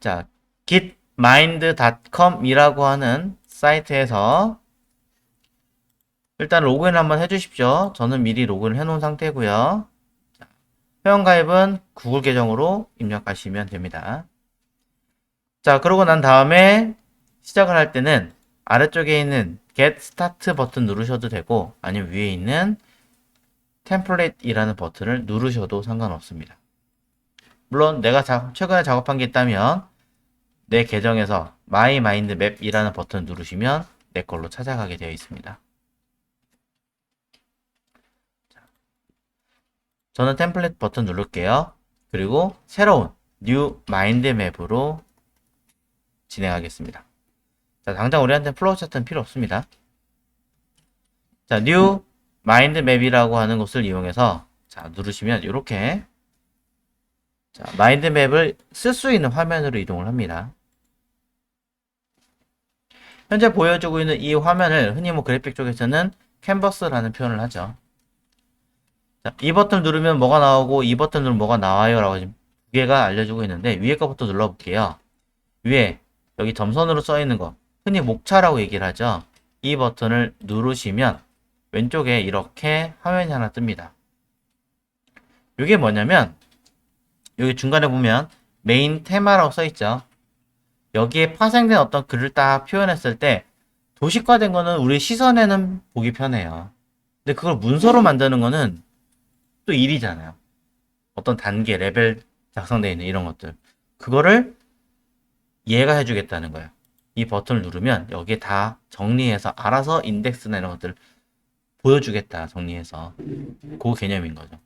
자, gitmind.com이라고 하는 사이트에서 일단 로그인 한번 해주십시오. 저는 미리 로그인을 해놓은 상태고요. 회원가입은 구글 계정으로 입력하시면 됩니다. 자, 그러고 난 다음에 시작을 할 때는 아래쪽에 있는 Get Start 버튼 누르셔도 되고 아니면 위에 있는 Template이라는 버튼을 누르셔도 상관없습니다. 물론 내가 최근에 작업한 게 있다면 내 계정에서 My Mind Map이라는 버튼을 누르시면 내 걸로 찾아가게 되어 있습니다. 저는 템플릿 버튼 누를게요. 그리고 새로운 New Mind Map으로 진행하겠습니다. 자, 당장 우리한테 플로우 차트는 필요 없습니다. 자, New Mind Map이라고 하는 것을 이용해서 자, 누르시면 이렇게 자, 마인드 맵을 쓸 수 있는 화면으로 이동을 합니다. 현재 보여주고 있는 이 화면을 흔히 뭐 그래픽 쪽에서는 캔버스라는 표현을 하죠. 자, 이 버튼을 누르면 뭐가 나오고 이 버튼 누르면 뭐가 나와요 라고 지금 두 개가 알려주고 있는데 위에 거부터 눌러볼게요. 위에 여기 점선으로 써 있는 거 흔히 목차라고 얘기를 하죠. 이 버튼을 누르시면 왼쪽에 이렇게 화면이 하나 뜹니다. 이게 뭐냐면 여기 중간에 보면 메인 테마라고 써 있죠. 여기에 파생된 어떤 글을 딱 표현했을 때 도식화된 거는 우리 시선에는 보기 편해요. 근데 그걸 문서로 만드는 거는 또 일이잖아요. 어떤 단계, 레벨 작성되어 있는 이런 것들. 그거를 얘가 해주겠다는 거예요. 이 버튼을 누르면 여기에 다 정리해서 알아서 인덱스나 이런 것들을 보여주겠다. 정리해서. 그 개념인 거죠.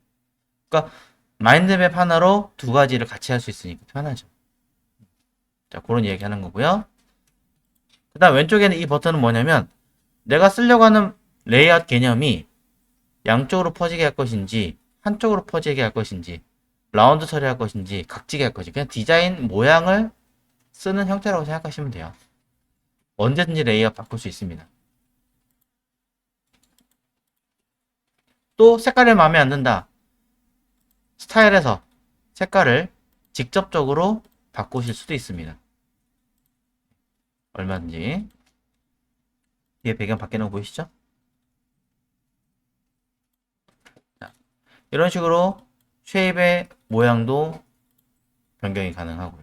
그러니까 마인드맵 하나로 두 가지를 같이 할 수 있으니까 편하죠. 자, 그런 얘기 하는 거고요. 그 다음 왼쪽에는 이 버튼은 뭐냐면 내가 쓰려고 하는 레이아웃 개념이 양쪽으로 퍼지게 할 것인지 한쪽으로 퍼지게 할 것인지 라운드 처리할 것인지 각지게 할 것인지 그냥 디자인 모양을 쓰는 형태라고 생각하시면 돼요. 언제든지 레이아웃 바꿀 수 있습니다. 또 색깔이 마음에 안 든다. 스타일에서 색깔을 직접적으로 바꾸실 수도 있습니다. 얼마든지. 뒤에 배경 바뀌는 거 보이시죠? 자, 이런 식으로 쉐입의 모양도 변경이 가능하고요.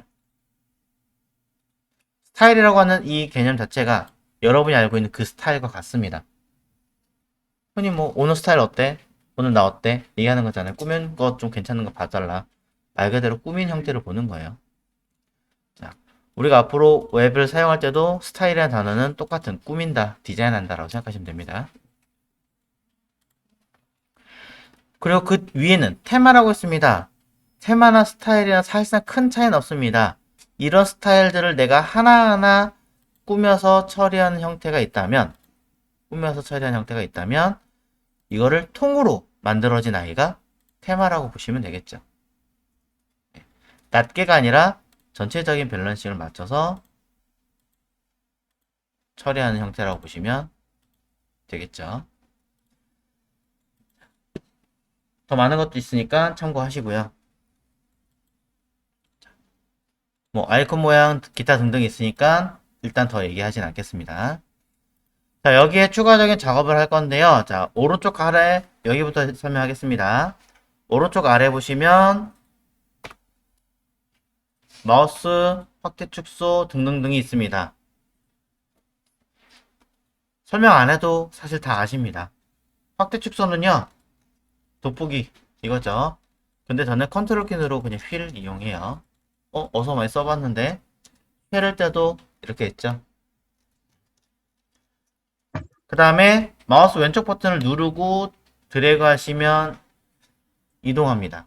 스타일이라고 하는 이 개념 자체가 여러분이 알고 있는 그 스타일과 같습니다. 흔히 뭐 오늘 스타일 어때? 오늘 나 어때? 얘기하는 거잖아요. 꾸민 거 좀 괜찮은 거 봐달라. 말 그대로 꾸민 형태를 보는 거예요. 자, 우리가 앞으로 웹을 사용할 때도 스타일이라는 단어는 똑같은 꾸민다, 디자인한다 라고 생각하시면 됩니다. 그리고 그 위에는 테마라고 있습니다. 테마나 스타일이나 사실상 큰 차이는 없습니다. 이런 스타일들을 내가 하나하나 꾸며서 처리하는 형태가 있다면 이거를 통으로 만들어진 아이가 테마라고 보시면 되겠죠. 낱개가 아니라 전체적인 밸런싱을 맞춰서 처리하는 형태라고 보시면 되겠죠. 더 많은 것도 있으니까 참고하시고요. 뭐 아이콘 모양 기타 등등 있으니까 일단 더 얘기하진 않겠습니다. 자, 여기에 추가적인 작업을 할 건데요. 자, 오른쪽 아래 여기부터 설명하겠습니다. 오른쪽 아래 보시면 마우스 확대 축소 등등등이 있습니다. 설명 안 해도 사실 다 아십니다. 확대 축소는요, 돋보기 이거죠. 근데 저는 컨트롤 키 누르고 그냥 휠 이용해요. 어서 많이 써봤는데 휠을 때도 이렇게 했죠. 그 다음에 마우스 왼쪽 버튼을 누르고 드래그 하시면 이동합니다.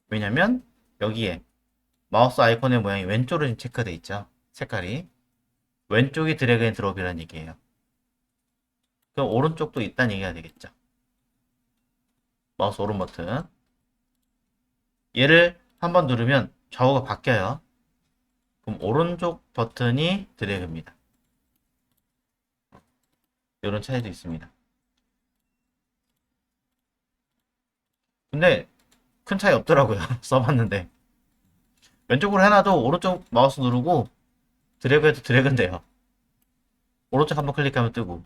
왜냐면 여기에 마우스 아이콘의 모양이 왼쪽으로 지금 체크되어 있죠. 색깔이. 왼쪽이 드래그 앤 드롭이라는 얘기예요. 그럼 오른쪽도 있다는 얘기가 되겠죠. 마우스 오른 버튼. 얘를 한번 누르면 좌우가 바뀌어요. 그럼 오른쪽 버튼이 드래그입니다. 이런 차이도 있습니다. 근데 큰 차이 없더라고요. 써봤는데. 왼쪽으로 해놔도 오른쪽 마우스 누르고 드래그해도 드래그는 돼요. 오른쪽 한번 클릭하면 뜨고.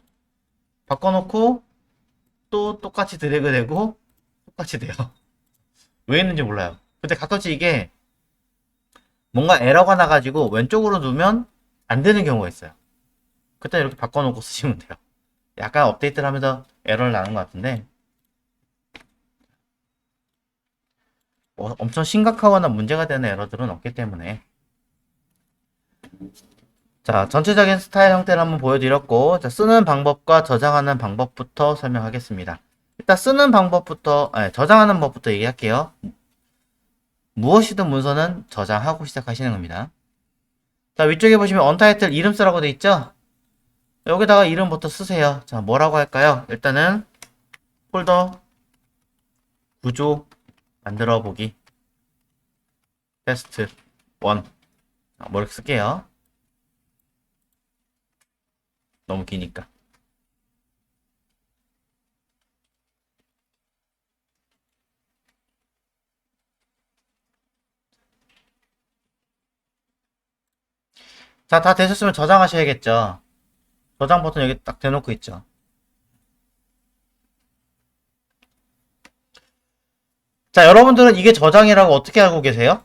바꿔놓고 또 똑같이 드래그 되고 똑같이 돼요. 왜 했는지 몰라요. 근데 가끔씩 이게 뭔가 에러가 나가지고 왼쪽으로 누면 안 되는 경우가 있어요. 그때 이렇게 바꿔놓고 쓰시면 돼요. 약간 업데이트를 하면서 에러를 나는 것 같은데 엄청 심각하거나 문제가 되는 에러들은 없기 때문에. 자, 전체적인 스타일 형태를 한번 보여드렸고, 자, 쓰는 방법과 저장하는 방법부터 설명하겠습니다. 일단 쓰는 방법부터, 아니, 저장하는 법부터 얘기할게요. 무엇이든 문서는 저장하고 시작하시는 겁니다. 자, 위쪽에 보시면 언타이틀 이름 쓰라고 돼 있죠? 여기다가 이름부터 쓰세요. 자, 뭐라고 할까요? 일단은 폴더 구조 만들어 보기 테스트 1. 뭐 이렇게 쓸게요. 너무 기니까. 자, 다 되셨으면 저장하셔야겠죠. 저장 버튼 여기 딱 대놓고 있죠. 자, 여러분들은 이게 저장이라고 어떻게 알고 계세요?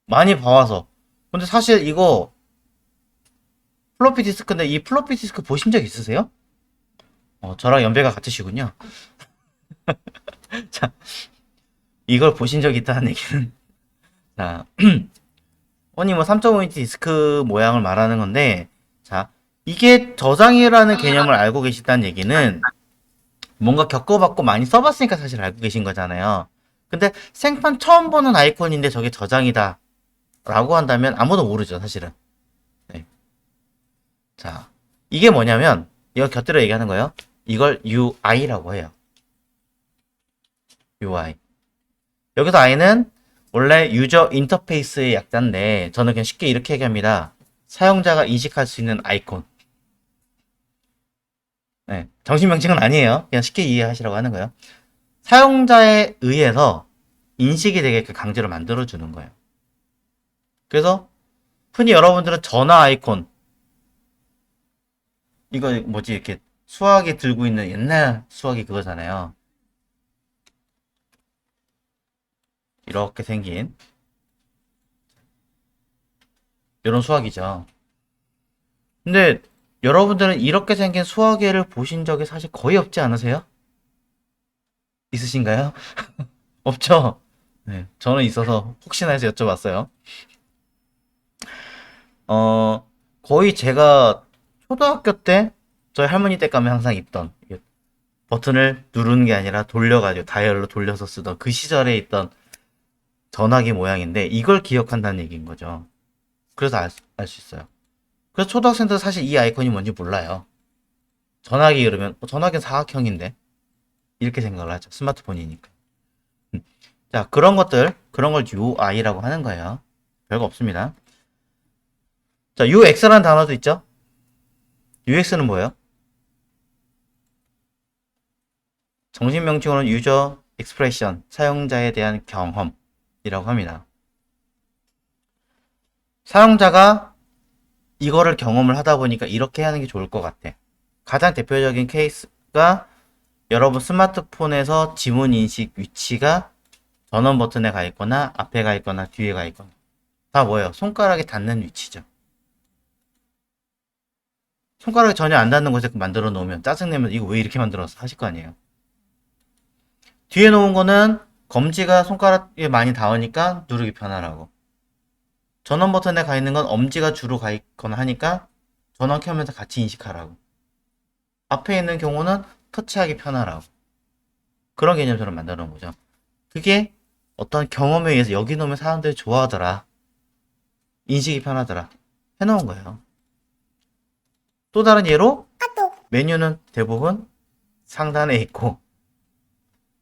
많이 봐와서. 근데 사실 이거 플로피 디스크인데 이 플로피 디스크 보신 적 있으세요? 저랑 연배가 같으시군요. 자, 이걸 보신 적 있다는 얘기는. 자, 아니 뭐 3.5인치 디스크 모양을 말하는 건데, 자, 이게 저장이라는 개념을 알고 계시다는 얘기는 뭔가 겪어봤고 많이 써봤으니까 사실 알고 계신 거잖아요. 근데 생판 처음 보는 아이콘인데 저게 저장이다 라고 한다면 아무도 모르죠, 사실은. 네. 자, 이게 뭐냐면 이거 곁들여 얘기하는 거예요. 이걸 UI라고 해요. UI. 여기서 I는 원래 유저 인터페이스의 약자인데 저는 그냥 쉽게 이렇게 얘기합니다. 사용자가 인식할 수 있는 아이콘. 네, 정식 명칭은 아니에요. 그냥 쉽게 이해하시라고 하는 거예요. 사용자에 의해서 인식이 되게끔 강제로 만들어주는 거예요. 그래서 흔히 여러분들은 전화 아이콘, 이거 뭐지 이렇게 수화기 들고 있는 옛날 수화기 그거잖아요. 이렇게 생긴 이런 수화기죠. 근데 여러분들은 이렇게 생긴 수화기를 보신 적이 사실 거의 없지 않으세요? 있으신가요? 없죠? 네, 저는 있어서 혹시나 해서 여쭤봤어요. 어, 거의 제가 초등학교 때 저희 할머니 댁 가면 항상 있던 버튼을 누르는 게 아니라 돌려가지고 다이얼로 돌려서 쓰던 그 시절에 있던 전화기 모양인데 이걸 기억한다는 얘기인 거죠. 그래서 알 수 있어요. 그래서 초등학생들 사실 이 아이콘이 뭔지 몰라요. 전화기 그러면 전화기는 사각형인데 이렇게 생각을 하죠. 스마트폰이니까. 자, 그런 걸 UI라고 하는 거예요. 별거 없습니다. 자, UX라는 단어도 있죠? UX는 뭐예요? 정식 명칭으로는 유저 익스프레션, 사용자에 대한 경험이라고 합니다. 사용자가 이거를 경험을 하다 보니까 이렇게 하는 게 좋을 것 같아. 가장 대표적인 케이스가 여러분 스마트폰에서 지문 인식 위치가 전원 버튼에 가 있거나 앞에 가 있거나 뒤에 가 있거나 다 뭐예요? 손가락에 닿는 위치죠. 손가락이 전혀 안 닿는 곳에 만들어 놓으면 짜증내면 이거 왜 이렇게 만들었어? 하실 거 아니에요. 뒤에 놓은 거는 검지가 손가락에 많이 닿으니까 누르기 편하라고. 전원 버튼에 가 있는 건 엄지가 주로 가 있거나 하니까 전원 켜면서 같이 인식하라고. 앞에 있는 경우는 터치하기 편하라고. 그런 개념처럼 만들어 놓은 거죠. 그게 어떤 경험에 의해서 여기 놓으면 사람들이 좋아하더라. 인식이 편하더라. 해놓은 거예요. 또 다른 예로 메뉴는 대부분 상단에 있고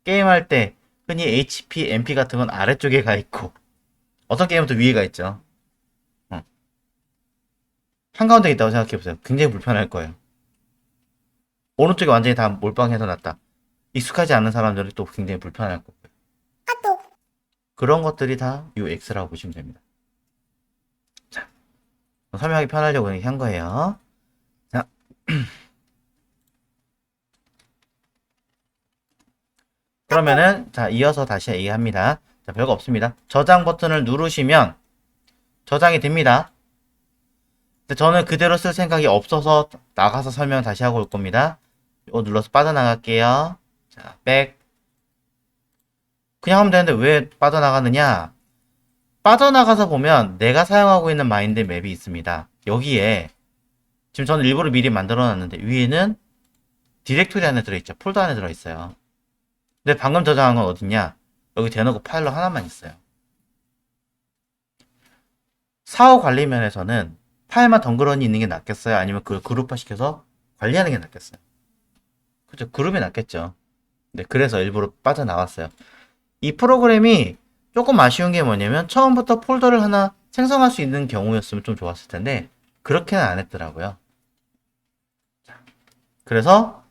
게임할 때 흔히 HP, MP 같은 건 아래쪽에 가 있고 어떤 게임은 또 위에 가 있죠. 한가운데 있다고 생각해보세요. 굉장히 불편할 거예요. 오른쪽에 완전히 다 몰빵해서 놨다. 익숙하지 않은 사람들은 또 굉장히 불편할 거고요. 그런 것들이 다 UX라고 보시면 됩니다. 자, 설명하기 편하려고 이렇게 한 거예요. 자, 그러면은 자 이어서 다시 얘기합니다. 자, 별거 없습니다. 저장 버튼을 누르시면 저장이 됩니다. 근데 저는 그대로 쓸 생각이 없어서 나가서 설명 다시 하고 올 겁니다. 이거 눌러서 빠져나갈게요. 자, 백. 그냥 하면 되는데 왜 빠져나가느냐? 빠져나가서 보면 내가 사용하고 있는 마인드 맵이 있습니다. 여기에 지금 저는 일부러 미리 만들어 놨는데 위에는 디렉토리 안에 들어있죠. 폴더 안에 들어있어요. 근데 방금 저장한 건 어딨냐? 여기 대놓고 파일로 하나만 있어요. 사후 관리 면에서는 파일만 덩그러니 있는 게 낫겠어요? 아니면 그걸 그룹화 시켜서 관리하는 게 낫겠어요? 그죠? 그룹이 낫겠죠. 네, 그래서 일부러 빠져나왔어요. 이 프로그램이 조금 아쉬운 게 뭐냐면 처음부터 폴더를 하나 생성할 수 있는 경우였으면 좀 좋았을 텐데 그렇게는 안 했더라고요. 그래서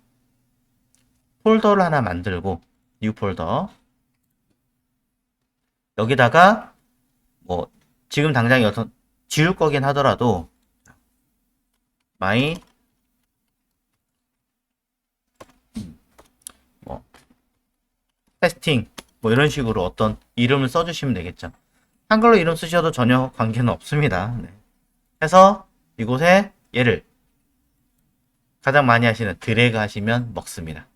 폴더를 하나 만들고 뉴 폴더 여기다가 뭐 지금 당장 어떤 지울 거긴 하더라도 마이 뭐 테스팅 뭐 이런 식으로 어떤 이름을 써주시면 되겠죠. 한글로 이름 쓰셔도 전혀 관계는 없습니다. 네. 해서 이곳에 얘를 가장 많이 하시는 드래그 하시면 먹습니다.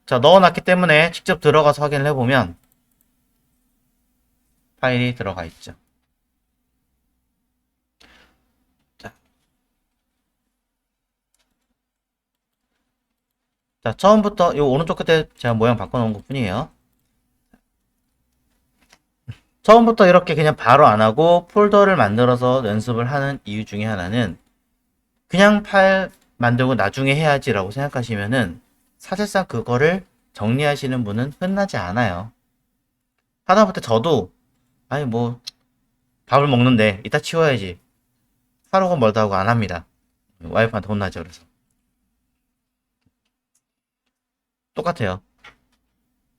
자, 넣어놨기 때문에 직접 들어가서 확인을 해보면 파일이 들어가 있죠. 자, 처음부터 이 오른쪽 끝에 제가 모양 바꿔놓은 것 뿐이에요. 처음부터 이렇게 그냥 바로 안 하고 폴더를 만들어서 연습을 하는 이유 중에 하나는 그냥 파일 만들고 나중에 해야지라고 생각하시면은 사실상 그거를 정리하시는 분은 흔하지 않아요. 하다못해 저도 아니 뭐 밥을 먹는데 이따 치워야지 하루가 멀다 하고 안 합니다. 와이프한테 혼나죠. 그래서 똑같아요.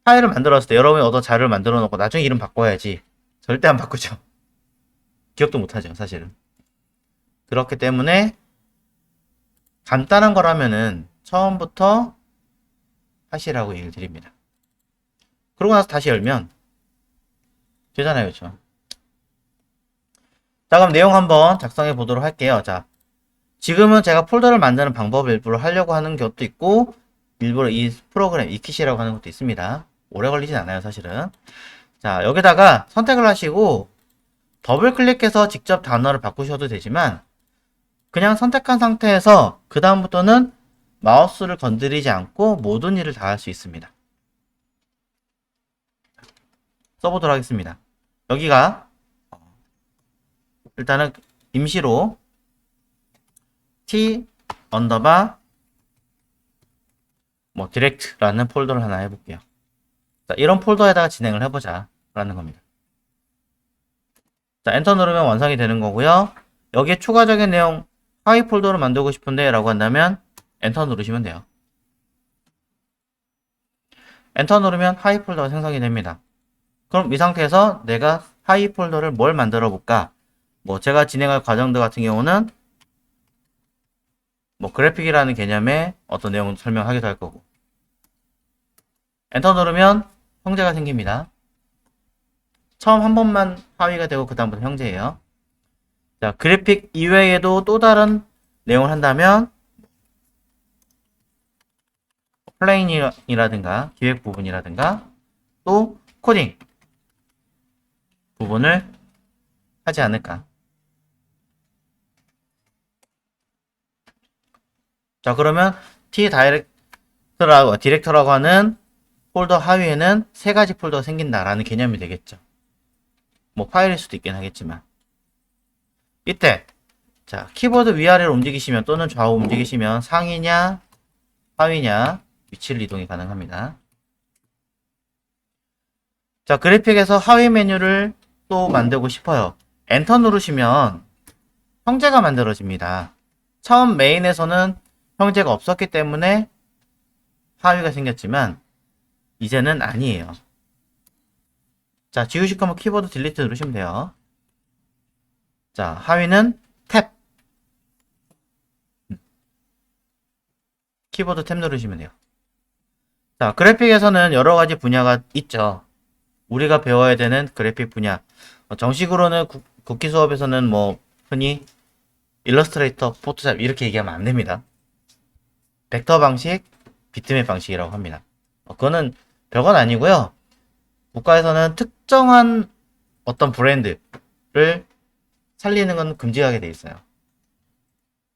파일을 만들었을 때 여러분이 얻어 자료를 만들어 놓고 나중에 이름 바꿔야지 절대 안 바꾸죠. 기억도 못하죠 사실은. 그렇기 때문에 간단한 거라면은 처음부터 하시라고 얘기를 드립니다. 그러고 나서 다시 열면 되잖아요. 그렇죠? 자, 그럼 내용 한번 작성해 보도록 할게요. 자, 지금은 제가 폴더를 만드는 방법을 일부러 하려고 하는 것도 있고 일부러 이 프로그램 익히시라고 하는 것도 있습니다. 오래 걸리진 않아요 사실은. 자, 여기다가 선택을 하시고 더블 클릭해서 직접 단어를 바꾸셔도 되지만 그냥 선택한 상태에서 그 다음부터는 마우스를 건드리지 않고 모든 일을 다 할 수 있습니다. 써보도록 하겠습니다. 여기가 일단은 임시로 t 언더바 뭐 디렉트라는 폴더를 하나 해볼게요. 자, 이런 폴더에다가 진행을 해보자 라는 겁니다. 자, 엔터 누르면 완성이 되는 거고요. 여기에 추가적인 내용 하위 폴더를 만들고 싶은데 라고 한다면 엔터 누르시면 돼요. 엔터 누르면 하위 폴더가 생성이 됩니다. 그럼 이 상태에서 내가 하위 폴더를 뭘 만들어 볼까? 뭐 제가 진행할 과정들 같은 경우는 뭐 그래픽이라는 개념의 어떤 내용을 설명하기도 할 거고 엔터 누르면 형제가 생깁니다. 처음 한 번만 하위가 되고 그 다음부터 형제예요. 자, 그래픽 이외에도 또 다른 내용을 한다면 플레인이라든가 기획 부분이라든가 또 코딩 부분을 하지 않을까. 자, 그러면 디렉터라고 하는 폴더 하위에는 세 가지 폴더가 생긴다라는 개념이 되겠죠. 뭐 파일일 수도 있긴 하겠지만 이때 자, 키보드 위아래로 움직이시면 또는 좌우 움직이시면 상이냐 하위냐 위치를 이동이 가능합니다. 자, 그래픽에서 하위 메뉴를 또 만들고 싶어요. 엔터 누르시면 형제가 만들어집니다. 처음 메인에서는 형제가 없었기 때문에 하위가 생겼지만 이제는 아니에요. 자, 지우실 거면 키보드 딜리트 누르시면 돼요. 자, 하위는 탭. 키보드 탭 누르시면 돼요. 자, 그래픽에서는 여러 가지 분야가 있죠. 우리가 배워야 되는 그래픽 분야. 정식으로는 국기 수업에서는 뭐 흔히 일러스트레이터, 포토샵 이렇게 얘기하면 안 됩니다. 벡터 방식, 비트맵 방식이라고 합니다. 그거는 별건 아니고요. 국가에서는 특정한 어떤 브랜드를 살리는 건 금지하게 돼 있어요.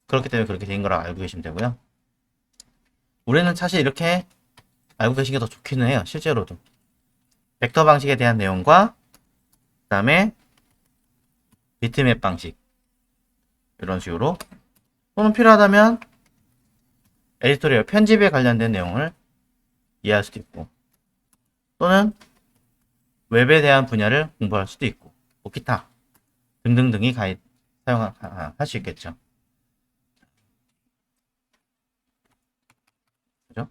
그렇기 때문에 그렇게 된 거라고 알고 계시면 되고요. 우리는 사실 이렇게 알고 계신 게 더 좋기는 해요. 실제로도. 벡터 방식에 대한 내용과 그 다음에 비트맵 방식 이런 식으로 또는 필요하다면 에디토리얼 편집에 관련된 내용을 이해할 수도 있고 또는 웹에 대한 분야를 공부할 수도 있고 뭐 기타 등등등이 사용할 수 있겠죠. 그죠?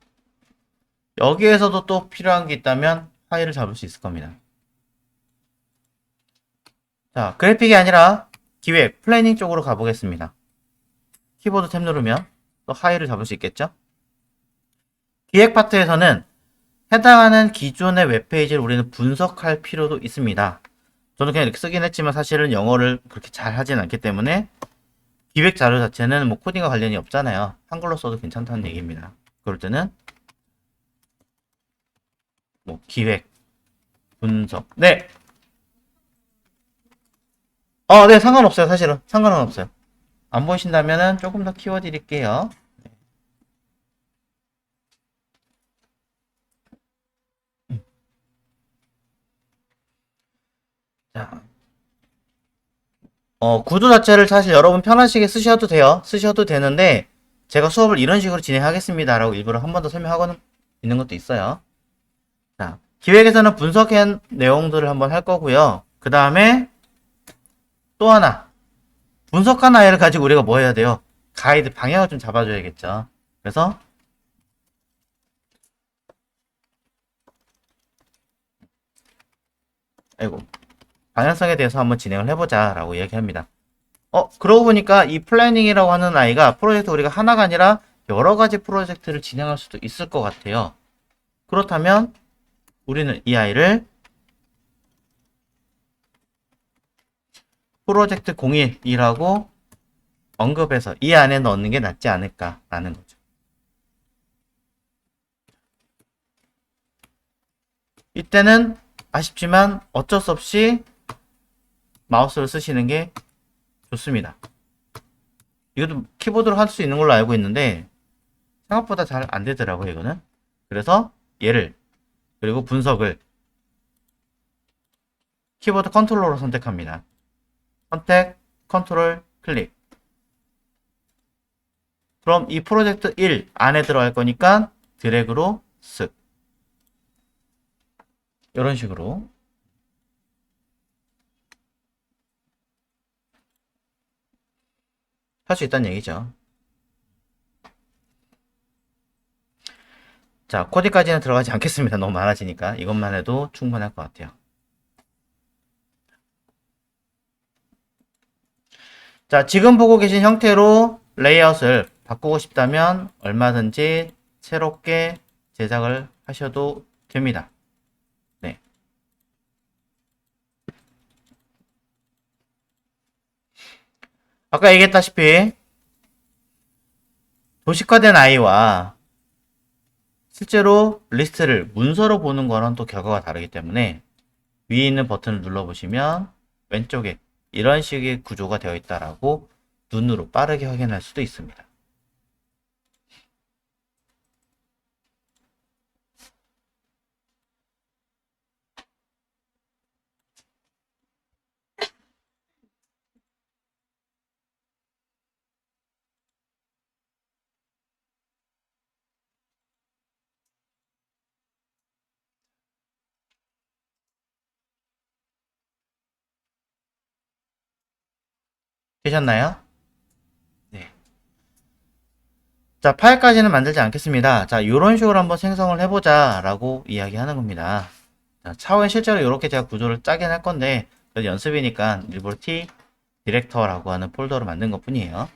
여기에서도 또 필요한 게 있다면 파일을 잡을 수 있을 겁니다. 자, 그래픽이 아니라 기획, 플래닝 쪽으로 가보겠습니다. 키보드 탭 누르면 또 파일을 잡을 수 있겠죠? 기획 파트에서는 해당하는 기존의 웹페이지를 우리는 분석할 필요도 있습니다. 저는 그냥 이렇게 쓰긴 했지만 사실은 영어를 그렇게 잘 하진 않기 때문에 기획 자료 자체는 뭐 코딩과 관련이 없잖아요. 한글로 써도 괜찮다는 얘기입니다. 그럴 때는 뭐 기획, 분석. 네. 네, 상관없어요. 사실은 상관은 없어요. 안 보이신다면은 조금 더 키워드릴게요. 자, 구도 자체를 사실 여러분 편하시게 쓰셔도 돼요. 쓰셔도 되는데 제가 수업을 이런 식으로 진행하겠습니다라고 일부러 한 번 더 설명하고 있는 것도 있어요. 자, 기획에서는 분석한 내용들을 한번 할 거고요. 그 다음에 또 하나 분석한 아이를 가지고 우리가 뭐 해야 돼요? 가이드 방향을 좀 잡아줘야겠죠. 그래서 아이고 방향성에 대해서 한번 진행을 해보자 라고 이야기합니다. 그러고 보니까 이 플래닝이라고 하는 아이가 프로젝트 우리가 하나가 아니라 여러 가지 프로젝트를 진행할 수도 있을 것 같아요. 그렇다면 우리는 이 아이를 프로젝트 01이라고 언급해서 이 안에 넣는 게 낫지 않을까라는 거죠. 이때는 아쉽지만 어쩔 수 없이 마우스를 쓰시는 게 좋습니다. 이것도 키보드로 할 수 있는 걸로 알고 있는데 생각보다 잘 안 되더라고요, 이거는. 그래서 얘를 그리고 분석을 키보드 컨트롤러로 선택합니다. 선택, 컨트롤, 클릭. 그럼 이 프로젝트 1 안에 들어갈 거니까 드래그로 쓱. 이런 식으로 할 수 있다는 얘기죠. 자, 코디까지는 들어가지 않겠습니다. 너무 많아지니까. 이것만 해도 충분할 것 같아요. 자, 지금 보고 계신 형태로 레이아웃을 바꾸고 싶다면 얼마든지 새롭게 제작을 하셔도 됩니다. 네. 아까 얘기했다시피 도식화된 아이와 실제로 리스트를 문서로 보는 거랑 또 결과가 다르기 때문에 위에 있는 버튼을 눌러보시면 왼쪽에 이런 식의 구조가 되어 있다라고 눈으로 빠르게 확인할 수도 있습니다. 되셨나요? 네. 자, 파일까지는 만들지 않겠습니다. 자, 요런 식으로 한번 생성을 해보자 라고 이야기하는 겁니다. 자, 차후에 실제로 이렇게 제가 구조를 짜긴 할 건데 그래도 연습이니까 일부러 T 디렉터라고 하는 폴더를 만든 것 뿐이에요.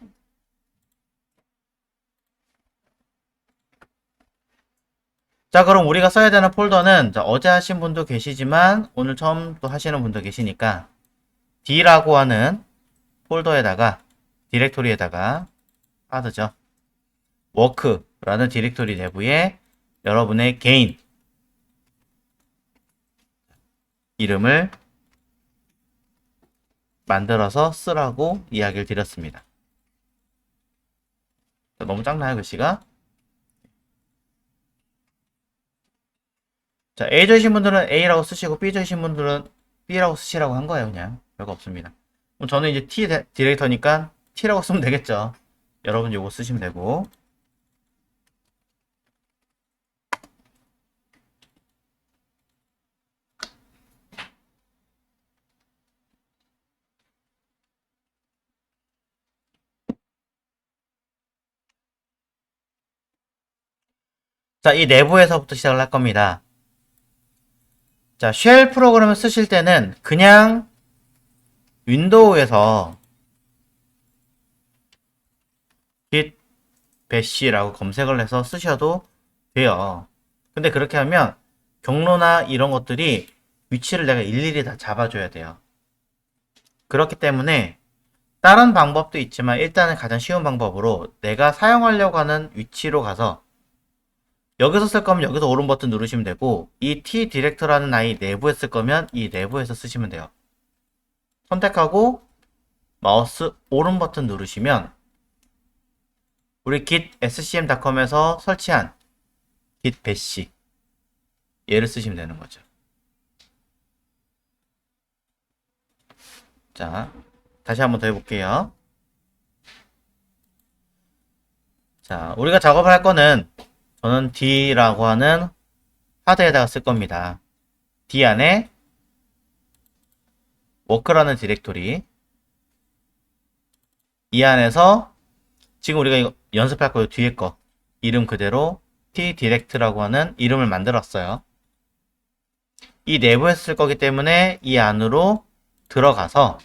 자, 그럼 우리가 써야 되는 폴더는 자, 어제 하신 분도 계시지만 오늘 처음 또 하시는 분도 계시니까 D라고 하는 폴더에다가 디렉토리에다가 하드죠. 워크라는 디렉토리 내부에 여러분의 개인 이름을 만들어서 쓰라고 이야기를 드렸습니다. 너무 작나요, 글씨가? 자, A 저이신 분들은 A라고 쓰시고 B 저이신 분들은 B라고 쓰시라고 한 거예요, 그냥. 별거 없습니다. 그럼 저는 이제 T 디렉터니까 T라고 쓰면 되겠죠. 여러분 요거 쓰시면 되고. 자, 이 내부에서부터 시작을 할 겁니다. 자, 쉘 프로그램을 쓰실 때는 그냥 윈도우에서 git bash라고 검색을 해서 쓰셔도 돼요. 근데 그렇게 하면 경로나 이런 것들이 위치를 내가 일일이 다 잡아줘야 돼요. 그렇기 때문에 다른 방법도 있지만 일단은 가장 쉬운 방법으로 내가 사용하려고 하는 위치로 가서 여기서 쓸 거면 여기서 오른 버튼 누르시면 되고 이 T 디렉터라는 아이 내부에 쓸 거면 이 내부에서 쓰시면 돼요. 선택하고 마우스 오른 버튼 누르시면 우리 git scm.com에서 설치한 git bash 얘를 쓰시면 되는 거죠. 자, 다시 한번 더 해볼게요. 자, 우리가 작업을 할 거는 저는 D라고 하는 하드에다가 쓸 겁니다. D 안에 워크라는 디렉토리 이 안에서 지금 우리가 이거 연습할 거예요. 뒤에 거 이름 그대로 T 디렉트라고 하는 이름을 만들었어요. 이 내부에서 쓸 거기 때문에 이 안으로 들어가서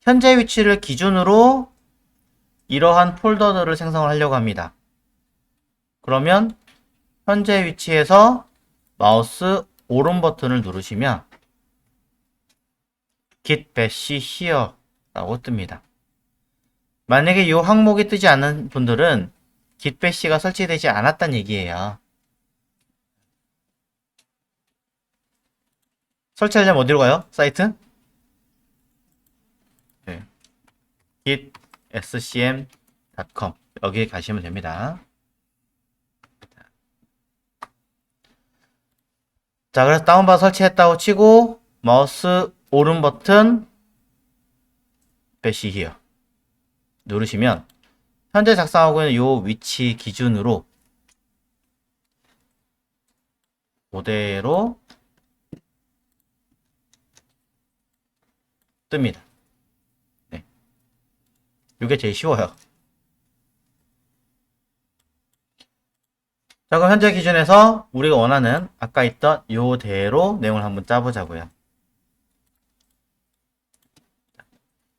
현재 위치를 기준으로 이러한 폴더들을 생성을 하려고 합니다. 그러면 현재 위치에서 마우스 오른 버튼을 누르시면 git bash here 라고 뜹니다. 만약에 이 항목이 뜨지 않는 분들은 git bash가 설치되지 않았다는 얘기예요. 설치하려면 어디로 가요? 사이트? 네. git scm.com 여기 가시면 됩니다. 자, 그래서 다운받아 설치했다고 치고 마우스 오른 버튼 bash here 누르시면 현재 작성하고 있는 이 위치 기준으로 그대로 뜹니다. 네. 이게 제일 쉬워요. 자, 그럼 현재 기준에서 우리가 원하는 아까 있던 요대로 내용을 한번 짜보자고요.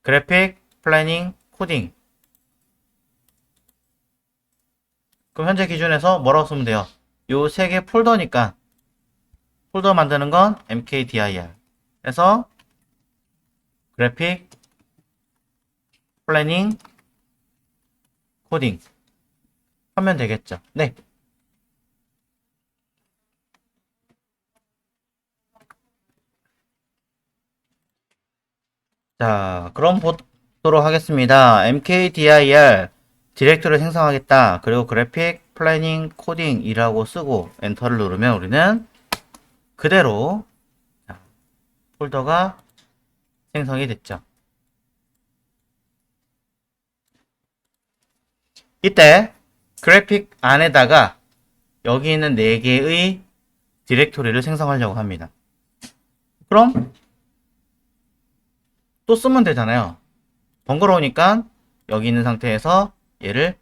그래픽, 플래닝, 코딩. 그럼 현재 기준에서 뭐라고 쓰면 돼요? 요 세 개 폴더니까 폴더 만드는 건 mkdir 해서 그래픽, 플래닝, 코딩 하면 되겠죠. 네. 자, 그럼 보도록 하겠습니다. mkdir 디렉토리를 생성하겠다. 그리고 그래픽, 플래닝, 코딩이라고 쓰고 엔터를 누르면 우리는 그대로 폴더가 생성이 됐죠. 이때 그래픽 안에다가 여기 있는 4개의 디렉토리를 생성하려고 합니다. 그럼 또 쓰면 되잖아요. 번거로우니까 여기 있는 상태에서 얘를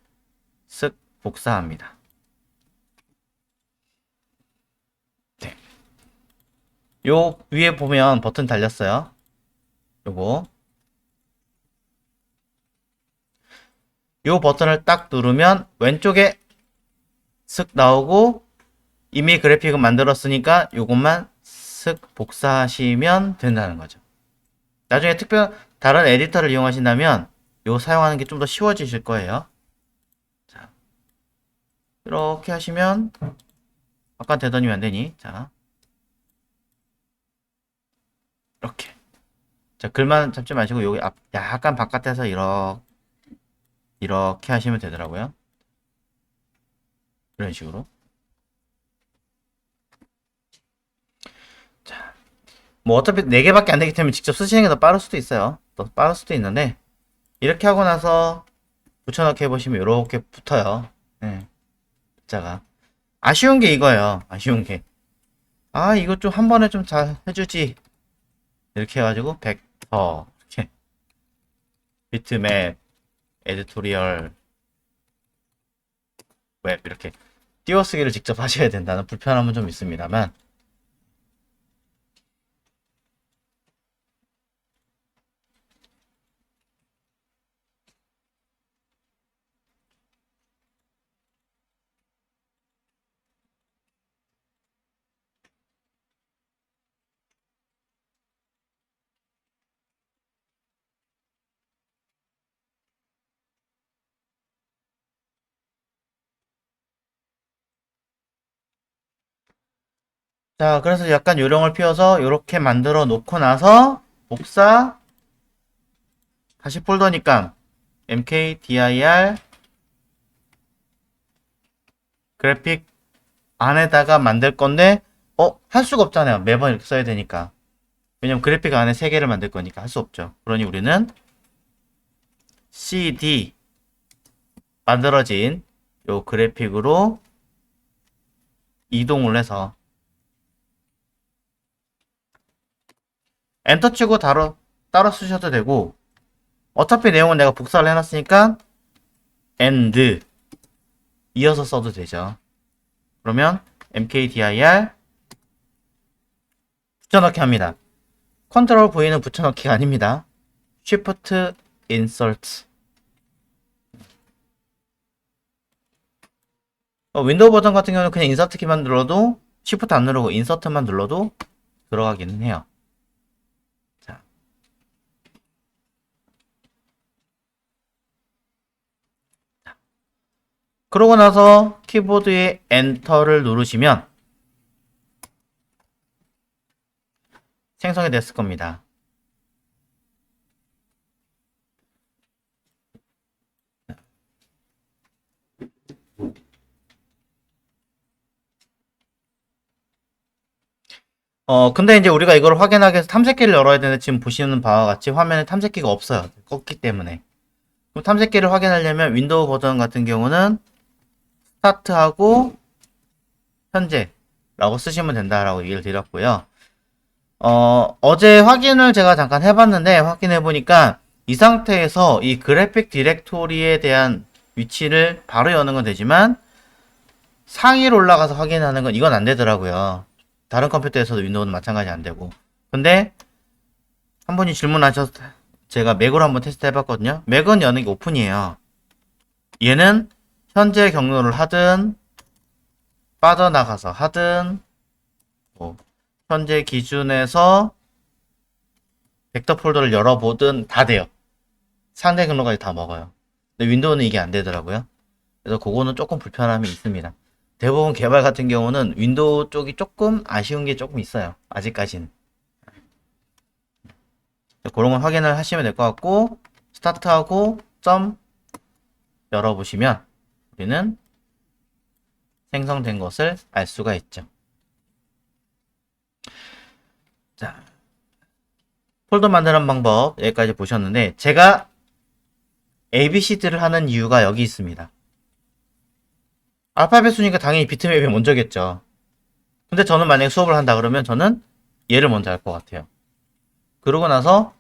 쓱 복사합니다. 네. 요 위에 보면 버튼 달렸어요. 요거. 요 버튼을 딱 누르면 왼쪽에 쓱 나오고 이미 그래픽은 만들었으니까 요것만 쓱 복사하시면 된다는 거죠. 나중에 다른 에디터를 이용하신다면 요 사용하는 게 좀 더 쉬워지실 거예요. 자, 이렇게 하시면 아까 되더니 안 되니? 자, 이렇게. 자, 글만 잡지 마시고 여기 약간 바깥에서 이렇게 하시면 되더라고요. 이런 식으로. 자, 뭐 어차피 4개밖에 안 되기 때문에 직접 쓰시는 게 더 빠를 수도 있어요. 더 빠를 수도 있는데 이렇게 하고 나서 붙여넣기 해보시면 이렇게 붙어요. 네, 자가 아쉬운 게 이거예요. 아쉬운 게. 아, 이거 좀 한 번에 좀 잘 해주지. 이렇게 해가지고 벡터, 이렇게 비트맵, 에디토리얼, 웹 이렇게 띄워쓰기를 직접 하셔야 된다는 불편함은 좀 있습니다만. 자, 그래서 약간 요령을 피워서 이렇게 만들어 놓고 나서 복사, 다시 폴더니까 mkdir 그래픽 안에다가 만들 건데 할 수가 없잖아요. 매번 이렇게 써야 되니까. 왜냐면 그래픽 안에 3개를 만들 거니까 할 수 없죠. 그러니 우리는 cd 만들어진 요 그래픽으로 이동을 해서 엔터 치고 따로 쓰셔도 되고, 어차피 내용은 내가 복사를 해놨으니까 and 이어서 써도 되죠. 그러면 mkdir 붙여넣기 합니다. 컨트롤 V는 붙여넣기가 아닙니다. Shift Insert. 윈도우 버전 같은 경우는 그냥 인서트 키만 눌러도 Shift 안 누르고 인서트만 눌러도 들어가기는 해요. 자. 그러고 나서 키보드에 엔터를 누르시면 생성이 됐을 겁니다. 근데 이제 우리가 이걸 확인하기 위해서 탐색기를 열어야 되는데 지금 보시는 바와 같이 화면에 탐색기가 없어요. 껐기 때문에. 그럼 탐색기를 확인하려면 윈도우 버전 같은 경우는 스타트하고 현재라고 쓰시면 된다라고 얘기를 드렸고요. 어제 확인을 제가 잠깐 해봤는데 확인해보니까 이 상태에서 이 그래픽 디렉토리에 대한 위치를 바로 여는 건 되지만 상위로 올라가서 확인하는 건 이건 안 되더라고요. 다른 컴퓨터에서도 윈도우는 마찬가지 안 되고. 근데 한 분이 질문하셔서 제가 맥으로 한번 테스트 해봤거든요. 맥은 여는 게 오픈이에요. 얘는 현재 경로를 하든 빠져나가서 하든 뭐 현재 기준에서 벡터 폴더를 열어보든 다 돼요. 상대 경로까지 다 먹어요. 근데 윈도우는 이게 안 되더라고요. 그래서 그거는 조금 불편함이 있습니다. 대부분 개발 같은 경우는 윈도우 쪽이 조금 아쉬운 게 조금 있어요. 아직까지는. 그런 걸 확인을 하시면 될 것 같고, 스타트하고 점 열어보시면 우리는 생성된 것을 알 수가 있죠. 자, 폴더 만드는 방법 여기까지 보셨는데 제가 ABCD를 하는 이유가 여기 있습니다. 알파벳 순위가 당연히 비트맵이 먼저겠죠. 근데 저는 만약에 수업을 한다 그러면 저는 얘를 먼저 할 것 같아요. 그러고 나서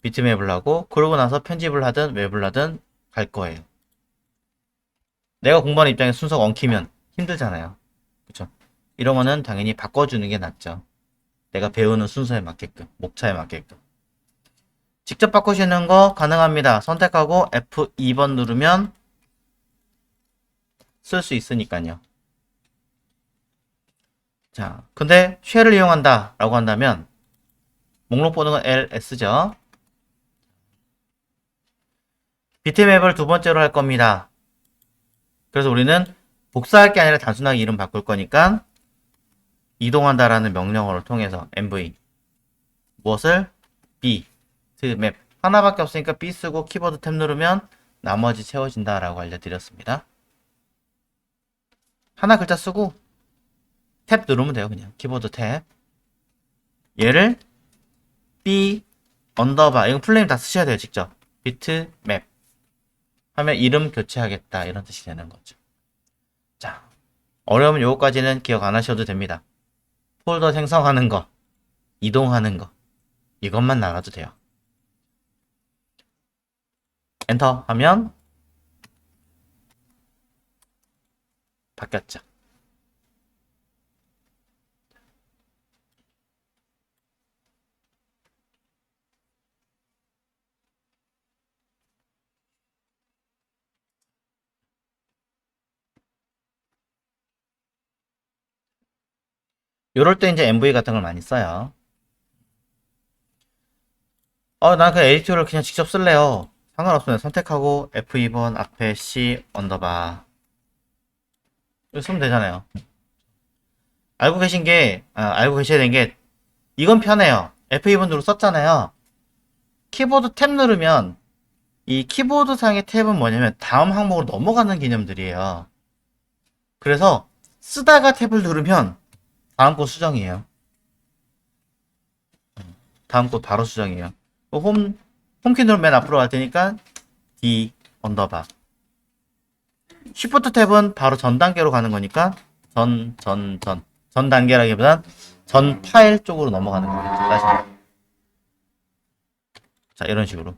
비트맵을 하고 그러고 나서 편집을 하든 웹을 하든 갈 거예요. 내가 공부하는 입장에 순서가 엉키면 힘들잖아요. 그쵸? 이런 거는 당연히 바꿔주는 게 낫죠. 내가 배우는 순서에 맞게끔, 목차에 맞게끔. 직접 바꾸시는 거 가능합니다. 선택하고 F2번 누르면 쓸 수 있으니까요. 자, 근데 쉘을 이용한다 라고 한다면 목록 보는 건 LS죠. 비트맵을 두 번째로 할 겁니다. 그래서 우리는 복사할 게 아니라 단순하게 이름 바꿀 거니까 이동한다라는 명령어를 통해서 MV 무엇을? 비트맵 하나밖에 없으니까 B 쓰고 키보드 탭 누르면 나머지 채워진다 라고 알려드렸습니다. 하나 글자 쓰고 탭 누르면 돼요. 그냥 키보드 탭. 얘를 B 언더바 이거 풀네임 다 쓰셔야 돼요. 직접 비트맵 하면 이름 교체하겠다 이런 뜻이 되는 거죠. 자, 어려우면 요거까지는 기억 안 하셔도 됩니다. 폴더 생성하는 거, 이동하는 거 이것만 나가도 돼요. 엔터 하면 바뀌었죠. 요럴 때 이제 MV 같은 걸 많이 써요. 난 그 에디터를 그냥 직접 쓸래요. 상관없습니다. 선택하고 F2번 앞에 C 언더바 이거 쓰면 되잖아요. 알고 계셔야 되는 게 이건 편해요. F2번 누르 썼잖아요. 키보드 탭 누르면 이 키보드 상의 탭은 뭐냐면 다음 항목으로 넘어가는 개념들이에요. 그래서 쓰다가 탭을 누르면 다음 곳 수정이에요. 다음 곳 바로 수정이에요. 홈키 누르면 맨 앞으로 갈 테니까 D 언더바. 쉬프트 탭은 바로 전 단계로 가는 거니까 전 단계라기보단 전 파일 쪽으로 넘어가는 거겠죠. 따지면. 자, 이런 식으로.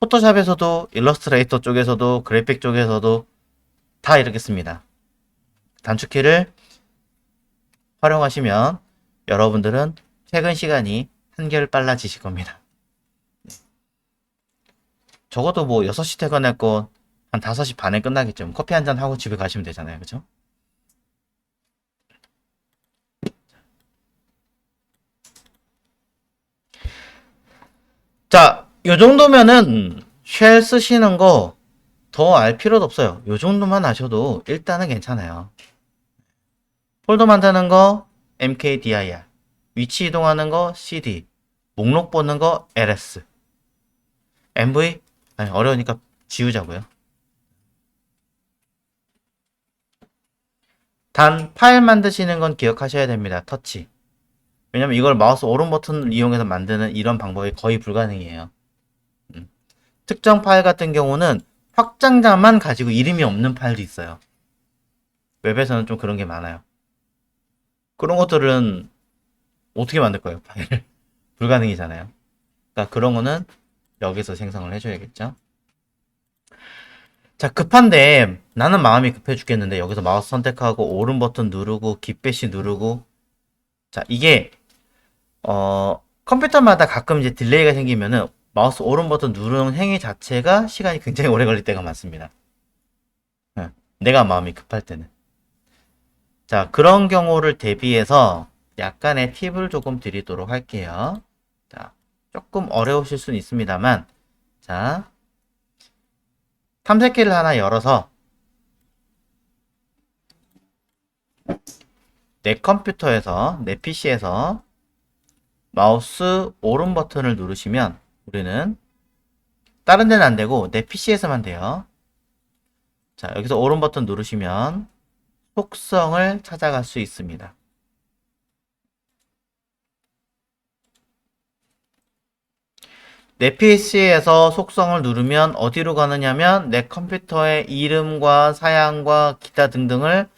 포토샵에서도 일러스트레이터 쪽에서도 그래픽 쪽에서도 다 이렇게 씁니다. 단축키를 활용하시면 여러분들은 퇴근 시간이 한결 빨라지실 겁니다. 적어도 뭐 6시 퇴근했고 한 5시 반에 끝나겠죠. 커피 한잔 하고 집에 가시면 되잖아요. 그죠? 자, 요 정도면은 쉘 쓰시는 거 더 알 필요도 없어요. 요 정도만 아셔도 일단은 괜찮아요. 폴더 만드는 거 mkdir, 위치 이동하는 거 cd, 목록 보는 거 ls, mv 아니, 어려우니까 지우자고요. 단 파일 만드시는 건 기억하셔야 됩니다. 터치. 왜냐면 이걸 마우스 오른 버튼을 이용해서 만드는 이런 방법이 거의 불가능해요. 특정 파일 같은 경우는 확장자만 가지고 이름이 없는 파일도 있어요. 웹에서는 좀 그런 게 많아요. 그런 것들은 어떻게 만들 거예요, 파일? 불가능이잖아요. 그러니까 그런 거는 여기서 생성을 해줘야겠죠. 자, 급한데 나는 마음이 급해 죽겠는데 여기서 마우스 선택하고 오른 버튼 누르고 깃배시 누르고 자, 이게 컴퓨터마다 가끔 이제 딜레이가 생기면은 마우스 오른 버튼 누르는 행위 자체가 시간이 굉장히 오래 걸릴 때가 많습니다. 예, 내가 마음이 급할 때는. 자, 그런 경우를 대비해서 약간의 팁을 조금 드리도록 할게요. 자, 조금 어려우실 수는 있습니다만, 자, 탐색기를 하나 열어서 내 컴퓨터에서, 내 PC에서 마우스 오른 버튼을 누르시면 우리는 다른 데는 안 되고 내 PC에서만 돼요. 자, 여기서 오른 버튼 누르시면 속성을 찾아갈 수 있습니다. 내 PC에서 속성을 누르면 어디로 가느냐면 내 컴퓨터의 이름과 사양과 기타 등등을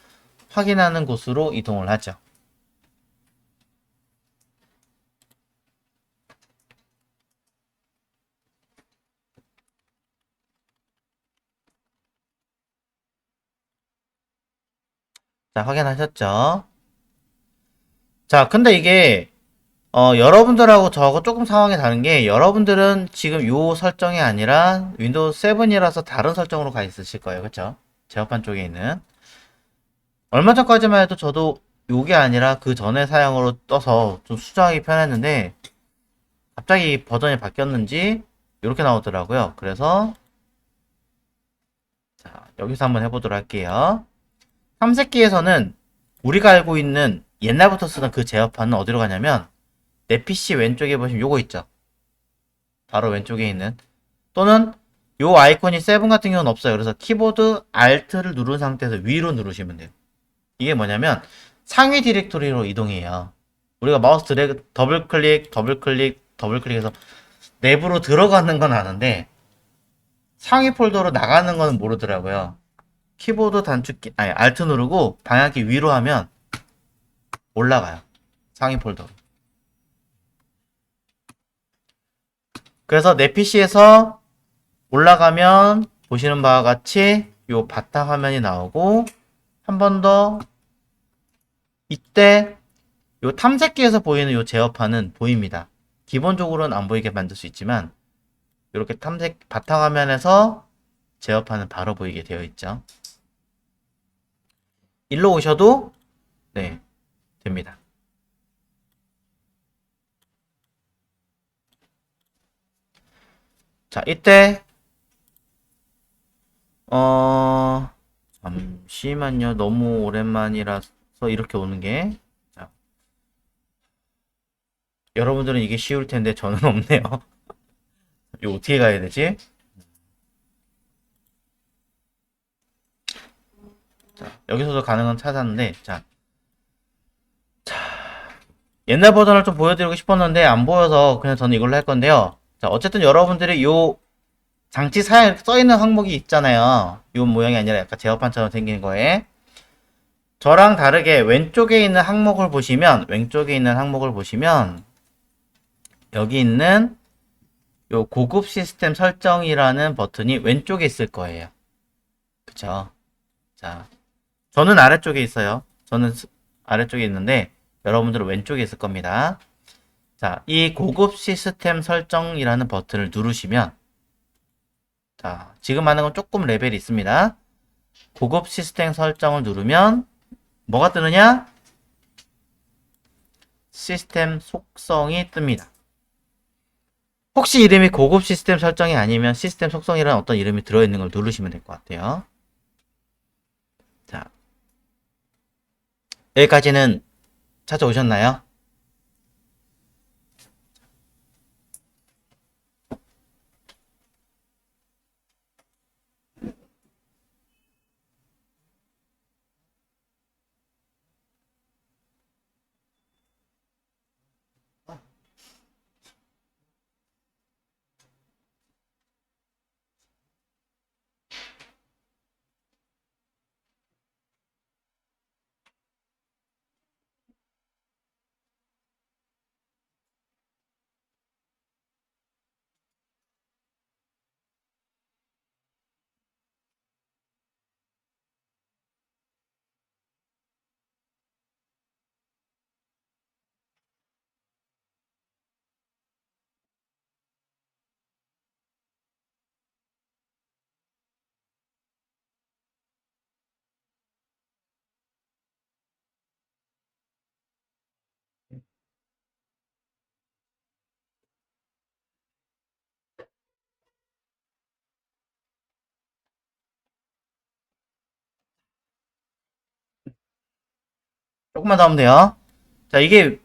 확인하는 곳으로 이동을 하죠. 자, 확인하셨죠? 자, 근데 이게 여러분들하고 저하고 조금 상황이 다른 게 여러분들은 지금 요 설정이 아니라 윈도우 7이라서 다른 설정으로 가 있으실 거예요. 그쵸? 제어판 쪽에 있는. 얼마 전까지만 해도 저도 요게 아니라 그 전에 사양으로 떠서 좀 수정하기 편했는데 갑자기 버전이 바뀌었는지 이렇게 나오더라고요. 그래서 자, 여기서 한번 해보도록 할게요. 탐색기에서는 우리가 알고 있는 옛날부터 쓰던 그 제어판은 어디로 가냐면 내 PC 왼쪽에 보시면 요거 있죠. 바로 왼쪽에 있는 또는 요 아이콘이 7 같은 경우는 없어요. 그래서 키보드 Alt를 누른 상태에서 위로 누르시면 돼요. 이게 뭐냐면 상위 디렉토리로 이동해요. 우리가 마우스 드래그 더블 클릭 더블클릭해서 내부로 들어가는 건 아는데 상위 폴더로 나가는 건 모르더라고요. 키보드 단축키 아니 Alt 누르고 방향키 위로 하면 올라가요. 상위 폴더로. 그래서 내 PC에서 올라가면 보시는 바와 같이 요 바탕 화면이 나오고 한 번 더 이때 요 탐색기에서 보이는 요 제어판은 보입니다. 기본적으로는 안 보이게 만들 수 있지만 이렇게 탐색 바탕화면에서 제어판은 바로 보이게 되어 있죠. 일로 오셔도 네 됩니다. 자 이때 잠시만요. 너무 오랜만이라서 이렇게 오는 게 자, 여러분들은 이게 쉬울 텐데 저는 없네요. 이거 어떻게 가야 되지? 자, 여기서도 가능한 찾았는데 자 옛날 버전을 좀 보여드리고 싶었는데 안 보여서 그냥 저는 이걸로 할 건데요. 자, 어쨌든 여러분들이 요 장치 사양 써있는 항목이 있잖아요. 요 모양이 아니라 약간 제어판처럼 생긴 거에 저랑 다르게 왼쪽에 있는 항목을 보시면 여기 있는 요 고급 시스템 설정이라는 버튼이 왼쪽에 있을 거예요. 그쵸? 자, 저는 아래쪽에 있어요. 저는 아래쪽에 있는데 여러분들은 왼쪽에 있을 겁니다. 자, 이 고급 시스템 설정이라는 버튼을 누르시면 자, 지금 하는 건 조금 레벨이 있습니다. 고급 시스템 설정을 누르면 뭐가 뜨느냐? 시스템 속성이 뜹니다. 혹시 이름이 고급 시스템 설정이 아니면 시스템 속성이라는 어떤 이름이 들어있는 걸 누르시면 될 것 같아요. 자, 여기까지는 찾아오셨나요? 조금만 더 하면 돼요. 자, 이게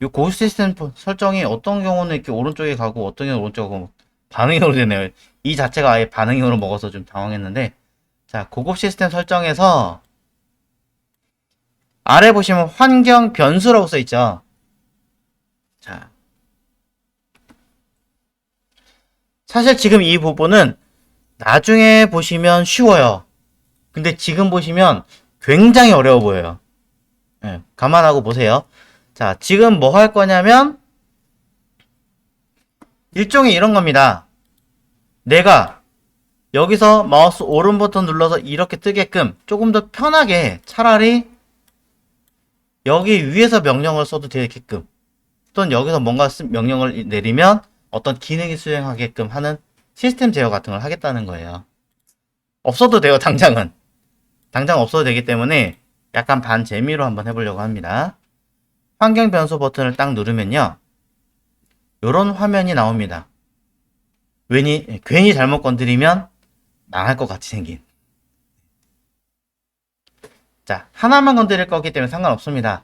이 고급 시스템 설정이 어떤 경우는 이렇게 오른쪽에 가고 어떤 경우는 오른쪽에 가고 반응형으로 되네요. 이 자체가 아예 반응형으로 먹어서 좀 당황했는데 자, 고급 시스템 설정에서 아래 보시면 환경 변수라고 써 있죠. 자, 사실 지금 이 부분은 나중에 보시면 쉬워요. 근데 지금 보시면 굉장히 어려워 보여요. 네, 감안하고 보세요. 자, 지금 뭐 할 거냐면 일종의 이런 겁니다. 내가 여기서 마우스 오른 버튼 눌러서 이렇게 뜨게끔 조금 더 편하게 차라리 여기 위에서 명령을 써도 되게끔 또는 여기서 뭔가 명령을 내리면 어떤 기능이 수행하게끔 하는 시스템 제어 같은 걸 하겠다는 거예요. 없어도 돼요, 당장은. 당장 없어도 되기 때문에 약간 반재미로 한번 해보려고 합니다. 환경 변수 버튼을 딱 누르면요. 요런 화면이 나옵니다. 괜히 잘못 건드리면 망할 것 같이 생긴. 자, 하나만 건드릴 거기 때문에 상관없습니다.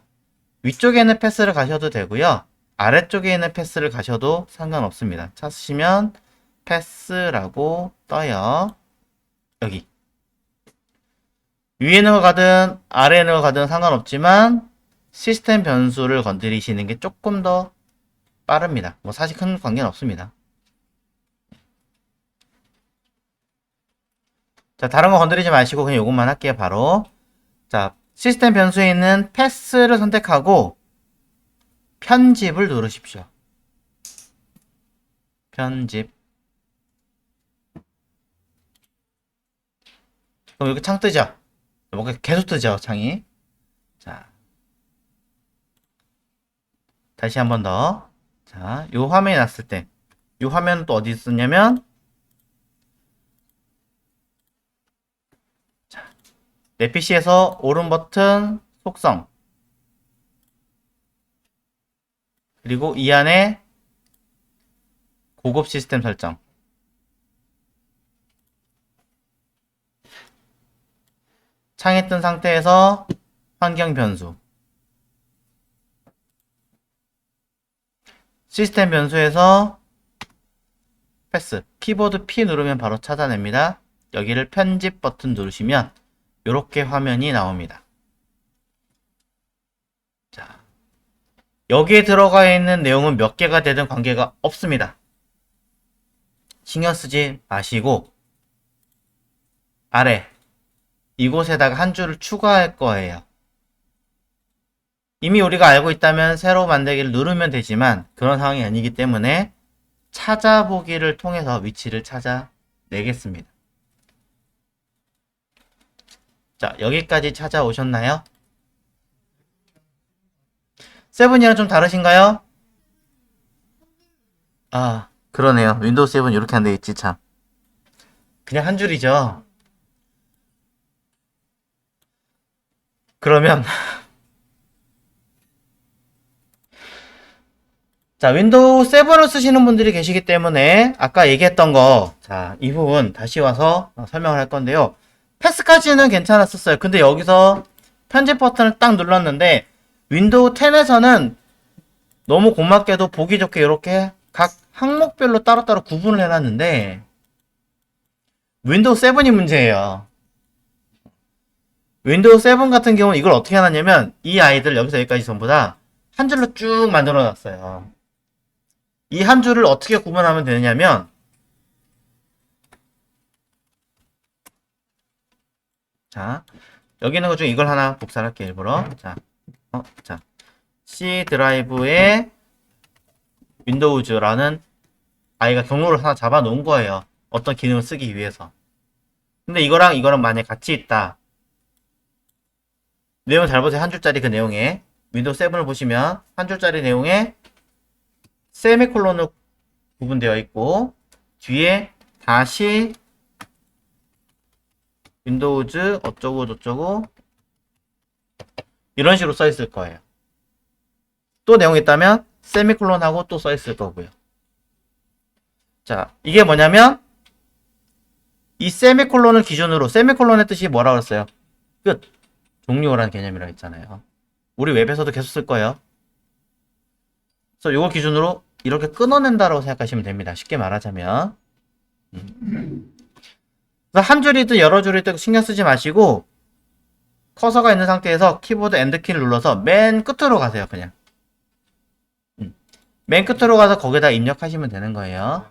위쪽에 있는 패스를 가셔도 되고요. 아래쪽에 있는 패스를 가셔도 상관없습니다. 찾으시면 패스라고 떠요. 여기. 위에 있는 거 가든 아래에 있는 거 가든 상관없지만 시스템 변수를 건드리시는 게 조금 더 빠릅니다. 뭐 사실 큰 관계는 없습니다. 자, 다른 거 건드리지 마시고 그냥 이것만 할게요, 바로. 자, 시스템 변수에 있는 패스를 선택하고 편집을 누르십시오. 편집. 그럼 이렇게 창 뜨죠? 뭔가 계속 뜨죠, 창이. 자, 다시 한 번 더. 자, 요 화면이 났을 때, 요 화면은 또 어디 있었냐면, 자, 내 PC에서 오른 버튼 속성, 그리고 이 안에 고급 시스템 설정. 창에 뜬 상태에서 환경 변수. 시스템 변수에서 패스. 키보드 P 누르면 바로 찾아냅니다. 여기를 편집 버튼 누르시면 이렇게 화면이 나옵니다. 자, 여기에 들어가 있는 내용은 몇 개가 되든 관계가 없습니다. 신경 쓰지 마시고 아래 이곳에다가 한 줄을 추가할 거예요. 이미 우리가 알고 있다면 새로 만들기를 누르면 되지만 그런 상황이 아니기 때문에 찾아보기를 통해서 위치를 찾아내겠습니다. 자, 여기까지 찾아오셨나요? 세븐이랑 좀 다르신가요? 아, 그러네요. 윈도우 7 이렇게 안 되겠지, 참. 그냥 한 줄이죠. 그러면 자, 윈도우 7을 쓰시는 분들이 계시기 때문에 아까 얘기했던 거, 자, 이 부분 다시 와서 설명을 할 건데요. 패스까지는 괜찮았었어요. 근데 여기서 편집 버튼을 딱 눌렀는데 윈도우 10에서는 너무 고맙게도 보기 좋게 이렇게 각 항목별로 따로따로 구분을 해놨는데 윈도우 7이 문제예요. 윈도우 7 같은 경우는 이걸 어떻게 해놨냐면 이 아이들 여기서 여기까지 전부 다 한 줄로 쭉 만들어 놨어요. 이 한 줄을 어떻게 구분하면 되느냐면 자, 여기 있는 것 중에 이걸 하나 복사를 할게요, 일부러. 자, 자, C 드라이브에 윈도우즈라는 아이가 경로를 하나 잡아 놓은 거예요. 어떤 기능을 쓰기 위해서. 근데 이거랑 이거랑 만약에 같이 있다. 내용 잘 보세요. 한 줄짜리 그 내용에. 윈도우 7을 보시면 한 줄짜리 내용에 세미콜론으로 구분되어 있고 뒤에 다시 윈도우즈 어쩌고 저쩌고 이런 식으로 써 있을 거예요. 또 내용이 있다면 세미콜론하고 또 써 있을 거고요. 자, 이게 뭐냐면 이 세미콜론을 기준으로 세미콜론의 뜻이 뭐라고 했어요? 끝. 종료라는 개념이라고 했잖아요. 우리 웹에서도 계속 쓸 거예요. 그래서 이거 기준으로 이렇게 끊어낸다라고 생각하시면 됩니다. 쉽게 말하자면. 그래서 한 줄이든 여러 줄이든 신경 쓰지 마시고 커서가 있는 상태에서 키보드 엔드키를 눌러서 맨 끝으로 가세요. 그냥. 맨 끝으로 가서 거기다 입력하시면 되는 거예요.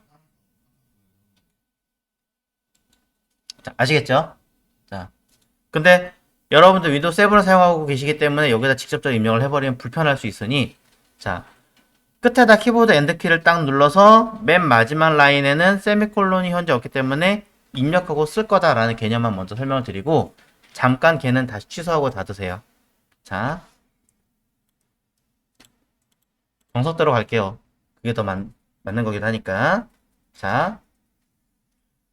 자, 아시겠죠? 자, 근데 여러분들 윈도우 7을 사용하고 계시기 때문에 여기다 직접적으로 입력을 해버리면 불편할 수 있으니 자, 끝에다 키보드 엔드키를 딱 눌러서 맨 마지막 라인에는 세미콜론이 현재 없기 때문에 입력하고 쓸 거다라는 개념만 먼저 설명을 드리고 잠깐 걔는 다시 취소하고 닫으세요. 자, 정석대로 갈게요. 그게 더 맞는 거긴 하니까. 자,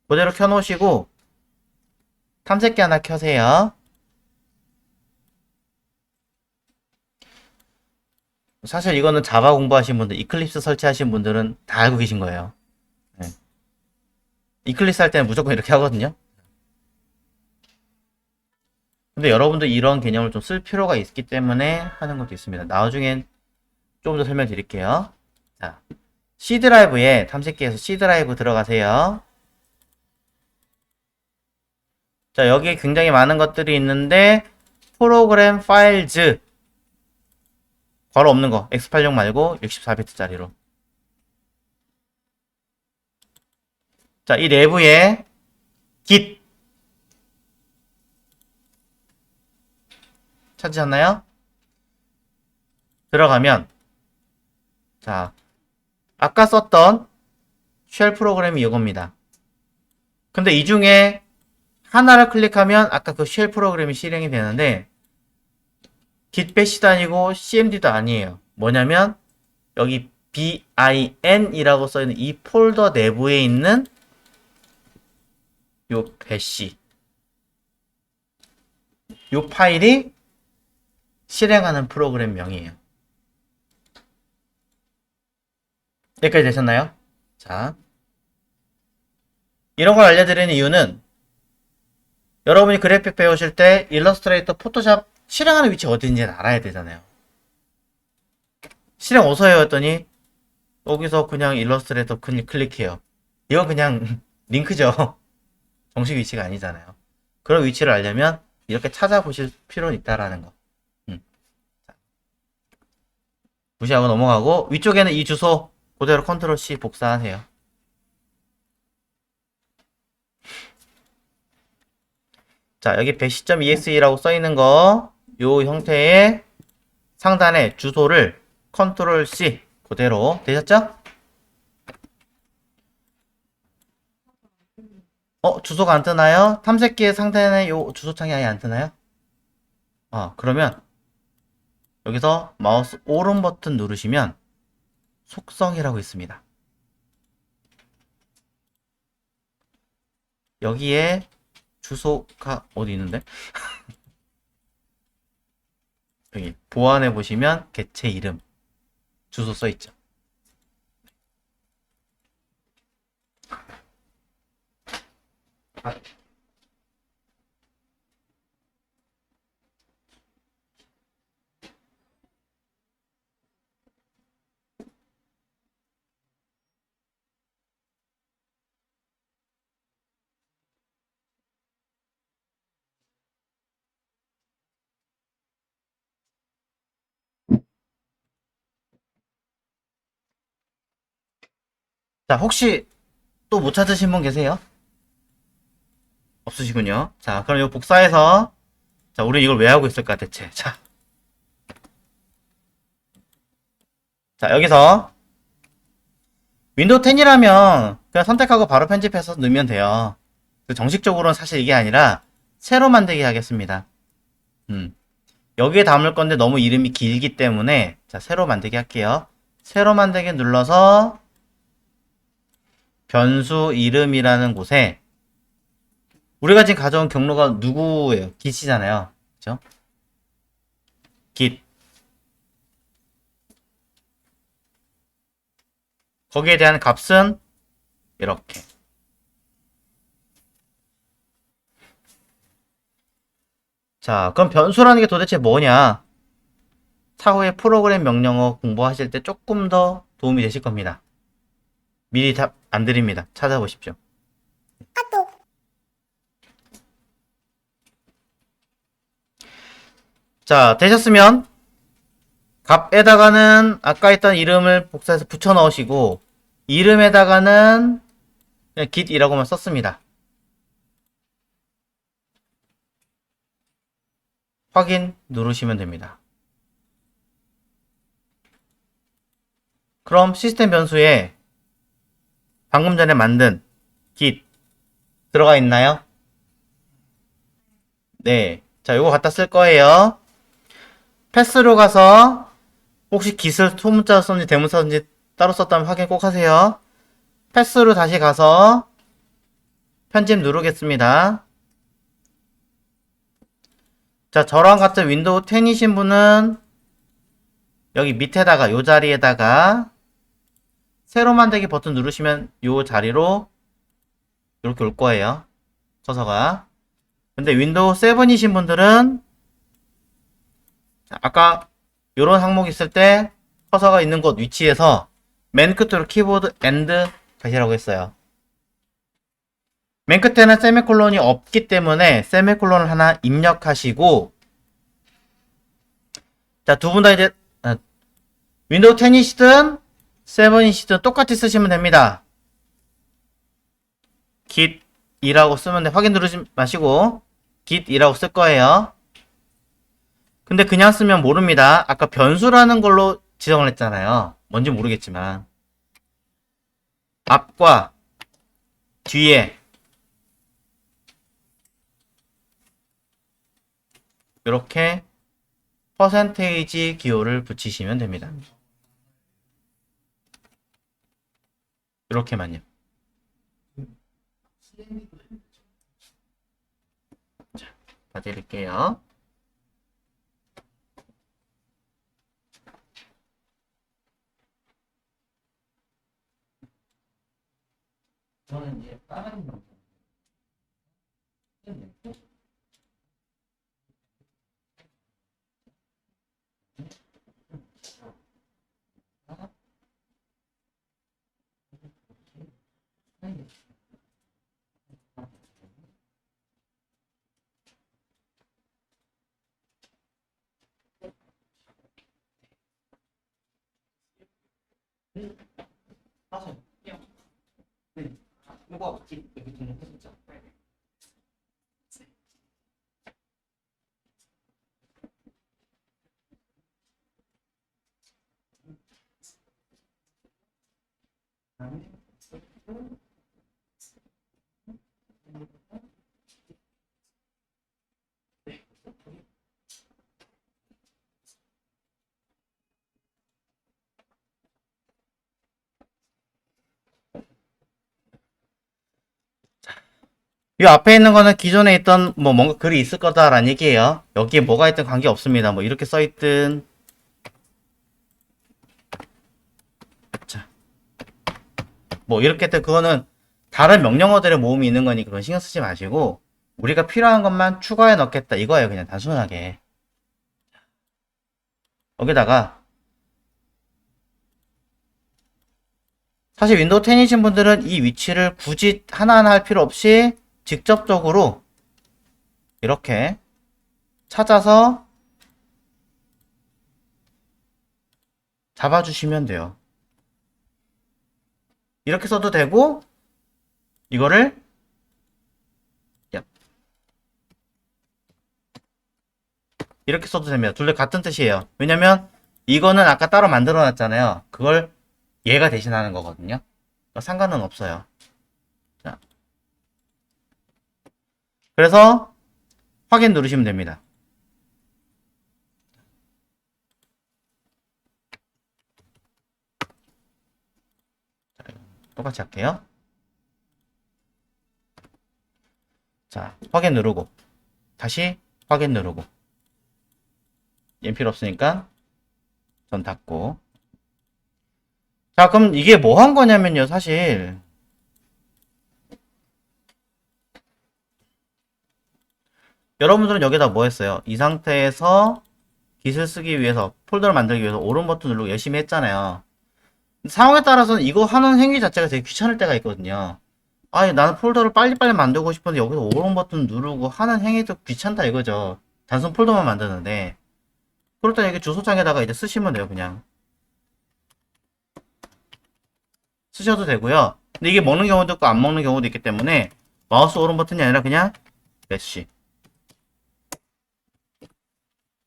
그대로 켜놓으시고 탐색기 하나 켜세요. 사실 이거는 자바 공부하신 분들, 이클립스 설치하신 분들은 다 알고 계신 거예요. 네. 이클립스 할 때는 무조건 이렇게 하거든요. 근데 여러분도 이런 개념을 좀 쓸 필요가 있기 때문에 하는 것도 있습니다. 나중엔 좀 더 설명드릴게요. 자, C 드라이브에 탐색기에서 C 드라이브 들어가세요. 자, 여기에 굉장히 많은 것들이 있는데 프로그램 파일즈 괄호 없는 거 X86 말고 64비트짜리로. 자, 이 내부에 Git 찾으셨나요? 들어가면 자, 아까 썼던 쉘 프로그램이 이겁니다. 근데 이 중에 하나를 클릭하면 아까 그 쉘 프로그램이 실행이 되는데 git bash도 아니고 cmd도 아니에요. 뭐냐면 여기 bin이라고 써있는 이 폴더 내부에 있는 요 bash 요 파일이 실행하는 프로그램 명이에요. 여기까지 되셨나요? 자, 이런 걸 알려드리는 이유는 여러분이 그래픽 배우실 때 일러스트레이터, 포토샵 실행하는 위치 어딘지 알아야 되잖아요. 실행 어디서 해요? 했더니 여기서 그냥 일러스트레이터 클릭해요. 이건 그냥 링크죠. 정식 위치가 아니잖아요. 그런 위치를 알려면 이렇게 찾아보실 필요는 있다라는 거. 무시하고 넘어가고 위쪽에는 이 주소 그대로 컨트롤 C 복사하세요. 자, 여기 bash.exe라고 써있는 거, 요 형태의 상단에 주소를 컨트롤 C 그대로 되셨죠? 주소가 안 뜨나요? 탐색기의 상단에 요 주소창이 아예 안 뜨나요? 그러면 여기서 마우스 오른 버튼 누르시면 속성이라고 있습니다. 여기에 주소가 어디 있는데? 여기 보안해 보시면 개체 이름 주소 써 있죠. 자, 혹시 또 못 찾으신 분 계세요? 없으시군요. 자, 그럼 이거 복사해서 자, 우리 이걸 왜 하고 있을까 대체? 자, 여기서 윈도우 10이라면 그냥 선택하고 바로 편집해서 넣으면 돼요. 정식적으로는 사실 이게 아니라 새로 만들기 하겠습니다. 여기에 담을 건데 너무 이름이 길기 때문에 자, 새로 만들기 할게요. 새로 만들기 눌러서 변수 이름이라는 곳에 우리가 지금 가져온 경로가 누구예요? git이잖아요. 그죠? git. 거기에 대한 값은 이렇게. 자, 그럼 변수라는 게 도대체 뭐냐? 차후에 프로그램 명령어 공부하실 때 조금 더 도움이 되실 겁니다. 미리 답 안 드립니다. 찾아보십시오. 자, 되셨으면 값에다가는 아까 했던 이름을 복사해서 붙여 넣으시고 이름에다가는 그냥 git이라고만 썼습니다. 확인 누르시면 됩니다. 그럼 시스템 변수에 방금 전에 만든 git 들어가 있나요? 네. 자, 요거 갖다 쓸 거예요. 패스로 가서 혹시 기술 소문자 썼는지 대문자 썼는지 따로 썼다면 확인 꼭 하세요. 패스로 다시 가서 편집 누르겠습니다. 자, 저랑 같은 윈도우 10이신 분은 여기 밑에다가 요 자리에다가 새로 만들기 버튼 누르시면 요 자리로 이렇게 올 거예요. 커서가. 근데 윈도우 7이신 분들은 아까 요런 항목 있을 때 커서가 있는 곳 위치에서 맨 끝으로 키보드 엔드 가시라고 했어요. 맨 끝에는 세미콜론이 없기 때문에 세미콜론을 하나 입력하시고, 자, 두 분 다 이제 윈도우 10이시든 7이시든 똑같이 쓰시면 됩니다. git 2라고 쓰면 돼. 확인 누르지 마시고 git 2라고 쓸 거예요. 근데 그냥 쓰면 모릅니다. 아까 변수라는 걸로 지정을 했잖아요. 뭔지 모르겠지만 앞과 뒤에 이렇게 퍼센테이지 기호를 붙이시면 됩니다. 이렇게만요. 자, 봐드릴게요. 저는 이제 다른 거. 이거 여기 등록해주죠. 이 앞에 있는 거는 기존에 있던 뭐 뭔가 글이 있을 거다라는 얘기예요. 여기에 뭐가 있든 관계 없습니다. 뭐 이렇게 써 있든 자, 뭐 이렇게 든 그거는 다른 명령어들의 모음이 있는 거니 그건 신경 쓰지 마시고 우리가 필요한 것만 추가해 넣겠다 이거예요. 그냥 단순하게 여기다가 사실 윈도우 10이신 분들은 이 위치를 굳이 하나하나 할 필요 없이 직접적으로 이렇게 찾아서 잡아주시면 돼요. 이렇게 써도 되고 이거를 야, 이렇게 써도 됩니다. 둘 다 같은 뜻이에요. 왜냐면 이거는 아까 따로 만들어 놨잖아요. 그걸 얘가 대신하는 거거든요. 그러니까 상관은 없어요. 자, 그래서 확인 누르시면 됩니다. 똑같이 할게요. 자, 확인 누르고 다시 확인 누르고 얘 필요 없으니까 전 닫고 자, 그럼 이게 뭐 한 거냐면요. 사실 여러분들은 여기다 뭐 했어요? 이 상태에서 깃을 쓰기 위해서 폴더를 만들기 위해서 오른 버튼 누르고 열심히 했잖아요. 상황에 따라서는 이거 하는 행위 자체가 되게 귀찮을 때가 있거든요. 아니 나는 폴더를 빨리빨리 만들고 싶은데 여기서 오른 버튼 누르고 하는 행위도 귀찮다 이거죠. 단순 폴더만 만드는데 그럴 때 여기 주소창에다가 이제 쓰시면 돼요. 그냥 쓰셔도 되고요. 근데 이게 먹는 경우도 있고 안 먹는 경우도 있기 때문에 마우스 오른 버튼이 아니라 그냥 매시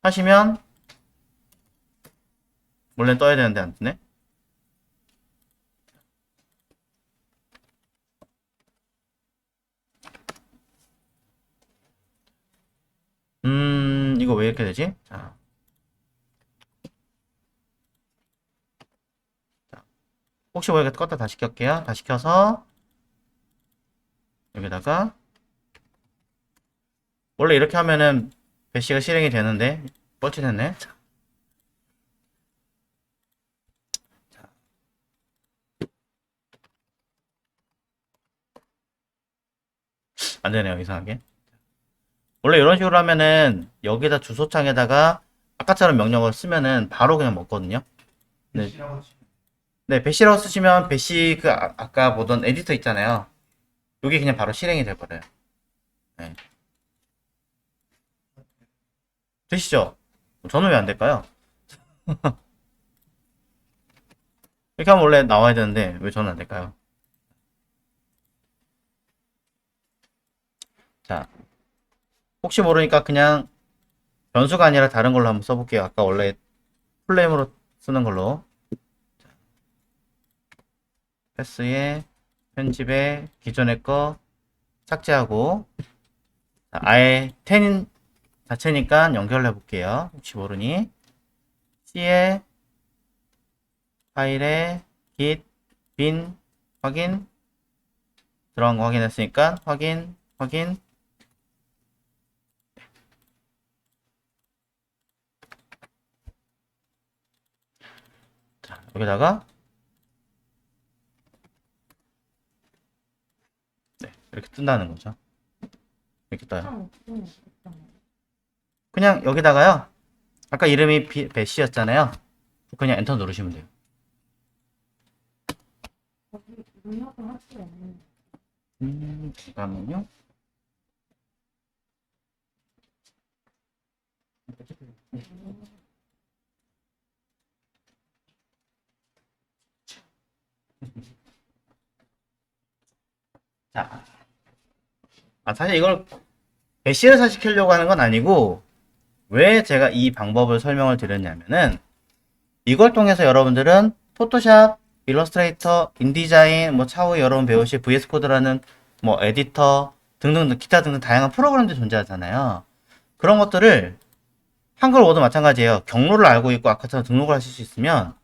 하시면 원래 떠야 되는데 안 뜨네. 이거 왜 이렇게 되지? 자, 혹시 모르겠다 껐다 다시 켤게요. 다시 켜서 여기다가 원래 이렇게 하면은 배시가 실행이 되는데 뻘짓했네. 안 되네요, 이상하게. 원래 이런 식으로 하면은 여기다 주소창에다가 아까처럼 명령을 쓰면은 바로 그냥 먹거든요. 네, 네, 배시라고 쓰시면 배시 그 아까 보던 에디터 있잖아요. 여기 그냥 바로 실행이 돼버려요. 네. 되시죠? 저는 왜 안 될까요? 이렇게 하면 원래 나와야 되는데 왜 저는 안 될까요? 자, 혹시 모르니까 그냥 변수가 아니라 다른 걸로 한번 써볼게요. 아까 원래 풀네임으로 쓰는 걸로. 패스에 편집에 기존의 거 삭제하고 아예 10 자체니까 연결해 볼게요. 혹시 모르니 C에 파일에 git bin 확인 들어간 거 확인했으니까 확인 확인. 자, 여기다가 네, 이렇게 뜬다는 거죠. 이렇게 떠요. 그냥 여기다가요. 아까 이름이 배시였잖아요. 그냥 엔터 누르시면 돼요. 잠깐만요. 자, 사실 이걸 배시를 시키려고 하는 건 아니고 왜 제가 이 방법을 설명을 드렸냐면은 이걸 통해서 여러분들은 포토샵, 일러스트레이터, 인디자인, 뭐 차후 여러분 배우실 VS 코드라는 뭐 에디터 등등 기타 등등 다양한 프로그램들이 존재하잖아요. 그런 것들을 한글 워드 마찬가지예요. 경로를 알고 있고 아까처럼 등록을 하실 수 있으면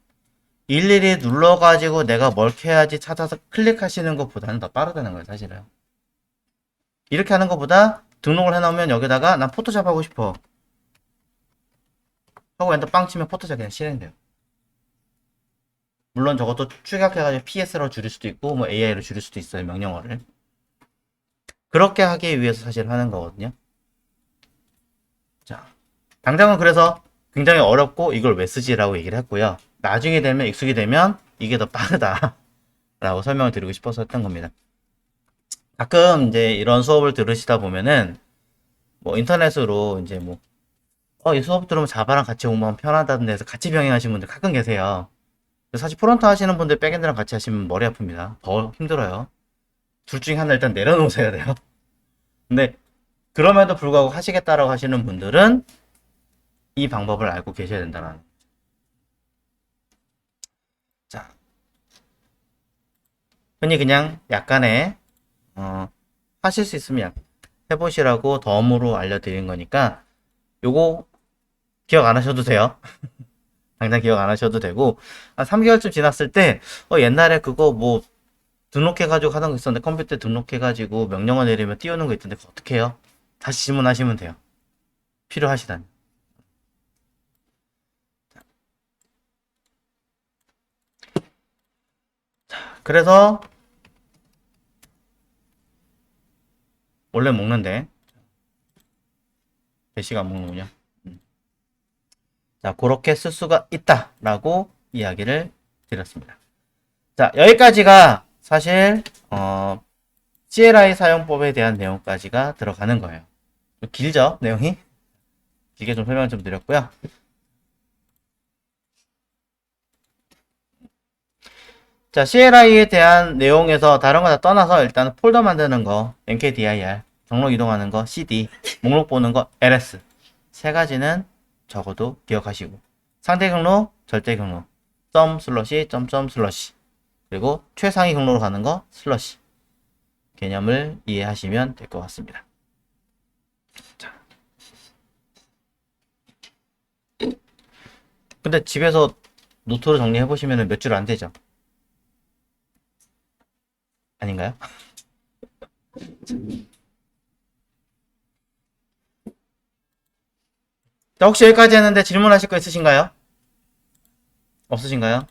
일일이 눌러가지고 내가 뭘 해야지 찾아서 클릭하시는 것보다는 더 빠르다는 거예요, 사실은. 이렇게 하는 것보다 등록을 해놓으면 여기다가 난 포토샵 하고 싶어 하고 엔터 빵 치면 포토샵 그냥 실행돼요. 물론 저것도 축약해가지고 PS로 줄일 수도 있고 뭐 AI로 줄일 수도 있어요, 명령어를. 그렇게 하기 위해서 사실 하는 거거든요. 자, 당장은 그래서 굉장히 어렵고 이걸 왜 쓰지라고 얘기를 했고요. 나중에 되면 익숙이 되면 이게 더 빠르다 라고 설명을 드리고 싶어서 했던 겁니다. 가끔 이제 이런 수업을 들으시다 보면은 뭐 인터넷으로 이제 뭐 이 수업 들으면 자바랑 같이 공부하면 편하다던데 해서 같이 병행하시는 분들 가끔 계세요. 사실 프론트 하시는 분들 백엔드랑 같이 하시면 머리 아픕니다. 더 힘들어요. 둘 중에 하나 일단 내려놓으셔야 돼요. 근데 그럼에도 불구하고 하시겠다라고 하시는 분들은 이 방법을 알고 계셔야 된다는. 자, 흔히 그냥 약간의 하실 수 있으면 해보시라고 덤으로 알려드린 거니까 요거 기억 안 하셔도 돼요. 당장 기억 안 하셔도 되고 3개월쯤 지났을 때 옛날에 그거 뭐 등록해가지고 하던 거 있었는데 컴퓨터에 등록해가지고 명령어 내리면 띄우는 거 있던데 그거 어떻게 해요? 다시 질문하시면 돼요. 필요하시다면. 그래서 원래 먹는데 배시가 안 먹는군요. 자, 그렇게 쓸 수가 있다라고 이야기를 드렸습니다. 자, 여기까지가 사실 CLI 사용법에 대한 내용까지가 들어가는 거예요. 좀 길죠, 내용이? 길게 좀 설명을 좀 드렸고요. 자, CLI에 대한 내용에서 다른 거 다 떠나서 일단 폴더 만드는 거, mkdir, 경로 이동하는 거, cd, 목록 보는 거, ls. 세 가지는 적어도 기억하시고. 상대 경로, 절대 경로, 점 슬러시, 점점 슬러시. 그리고 최상위 경로로 가는 거, 슬러시. 개념을 이해하시면 될 것 같습니다. 자. 근데 집에서 노트로 정리해 보시면 몇 줄 안 되죠? 아닌가요? 자, 혹시 여기까지 했는데 질문하실 거 있으신가요? 없으신가요?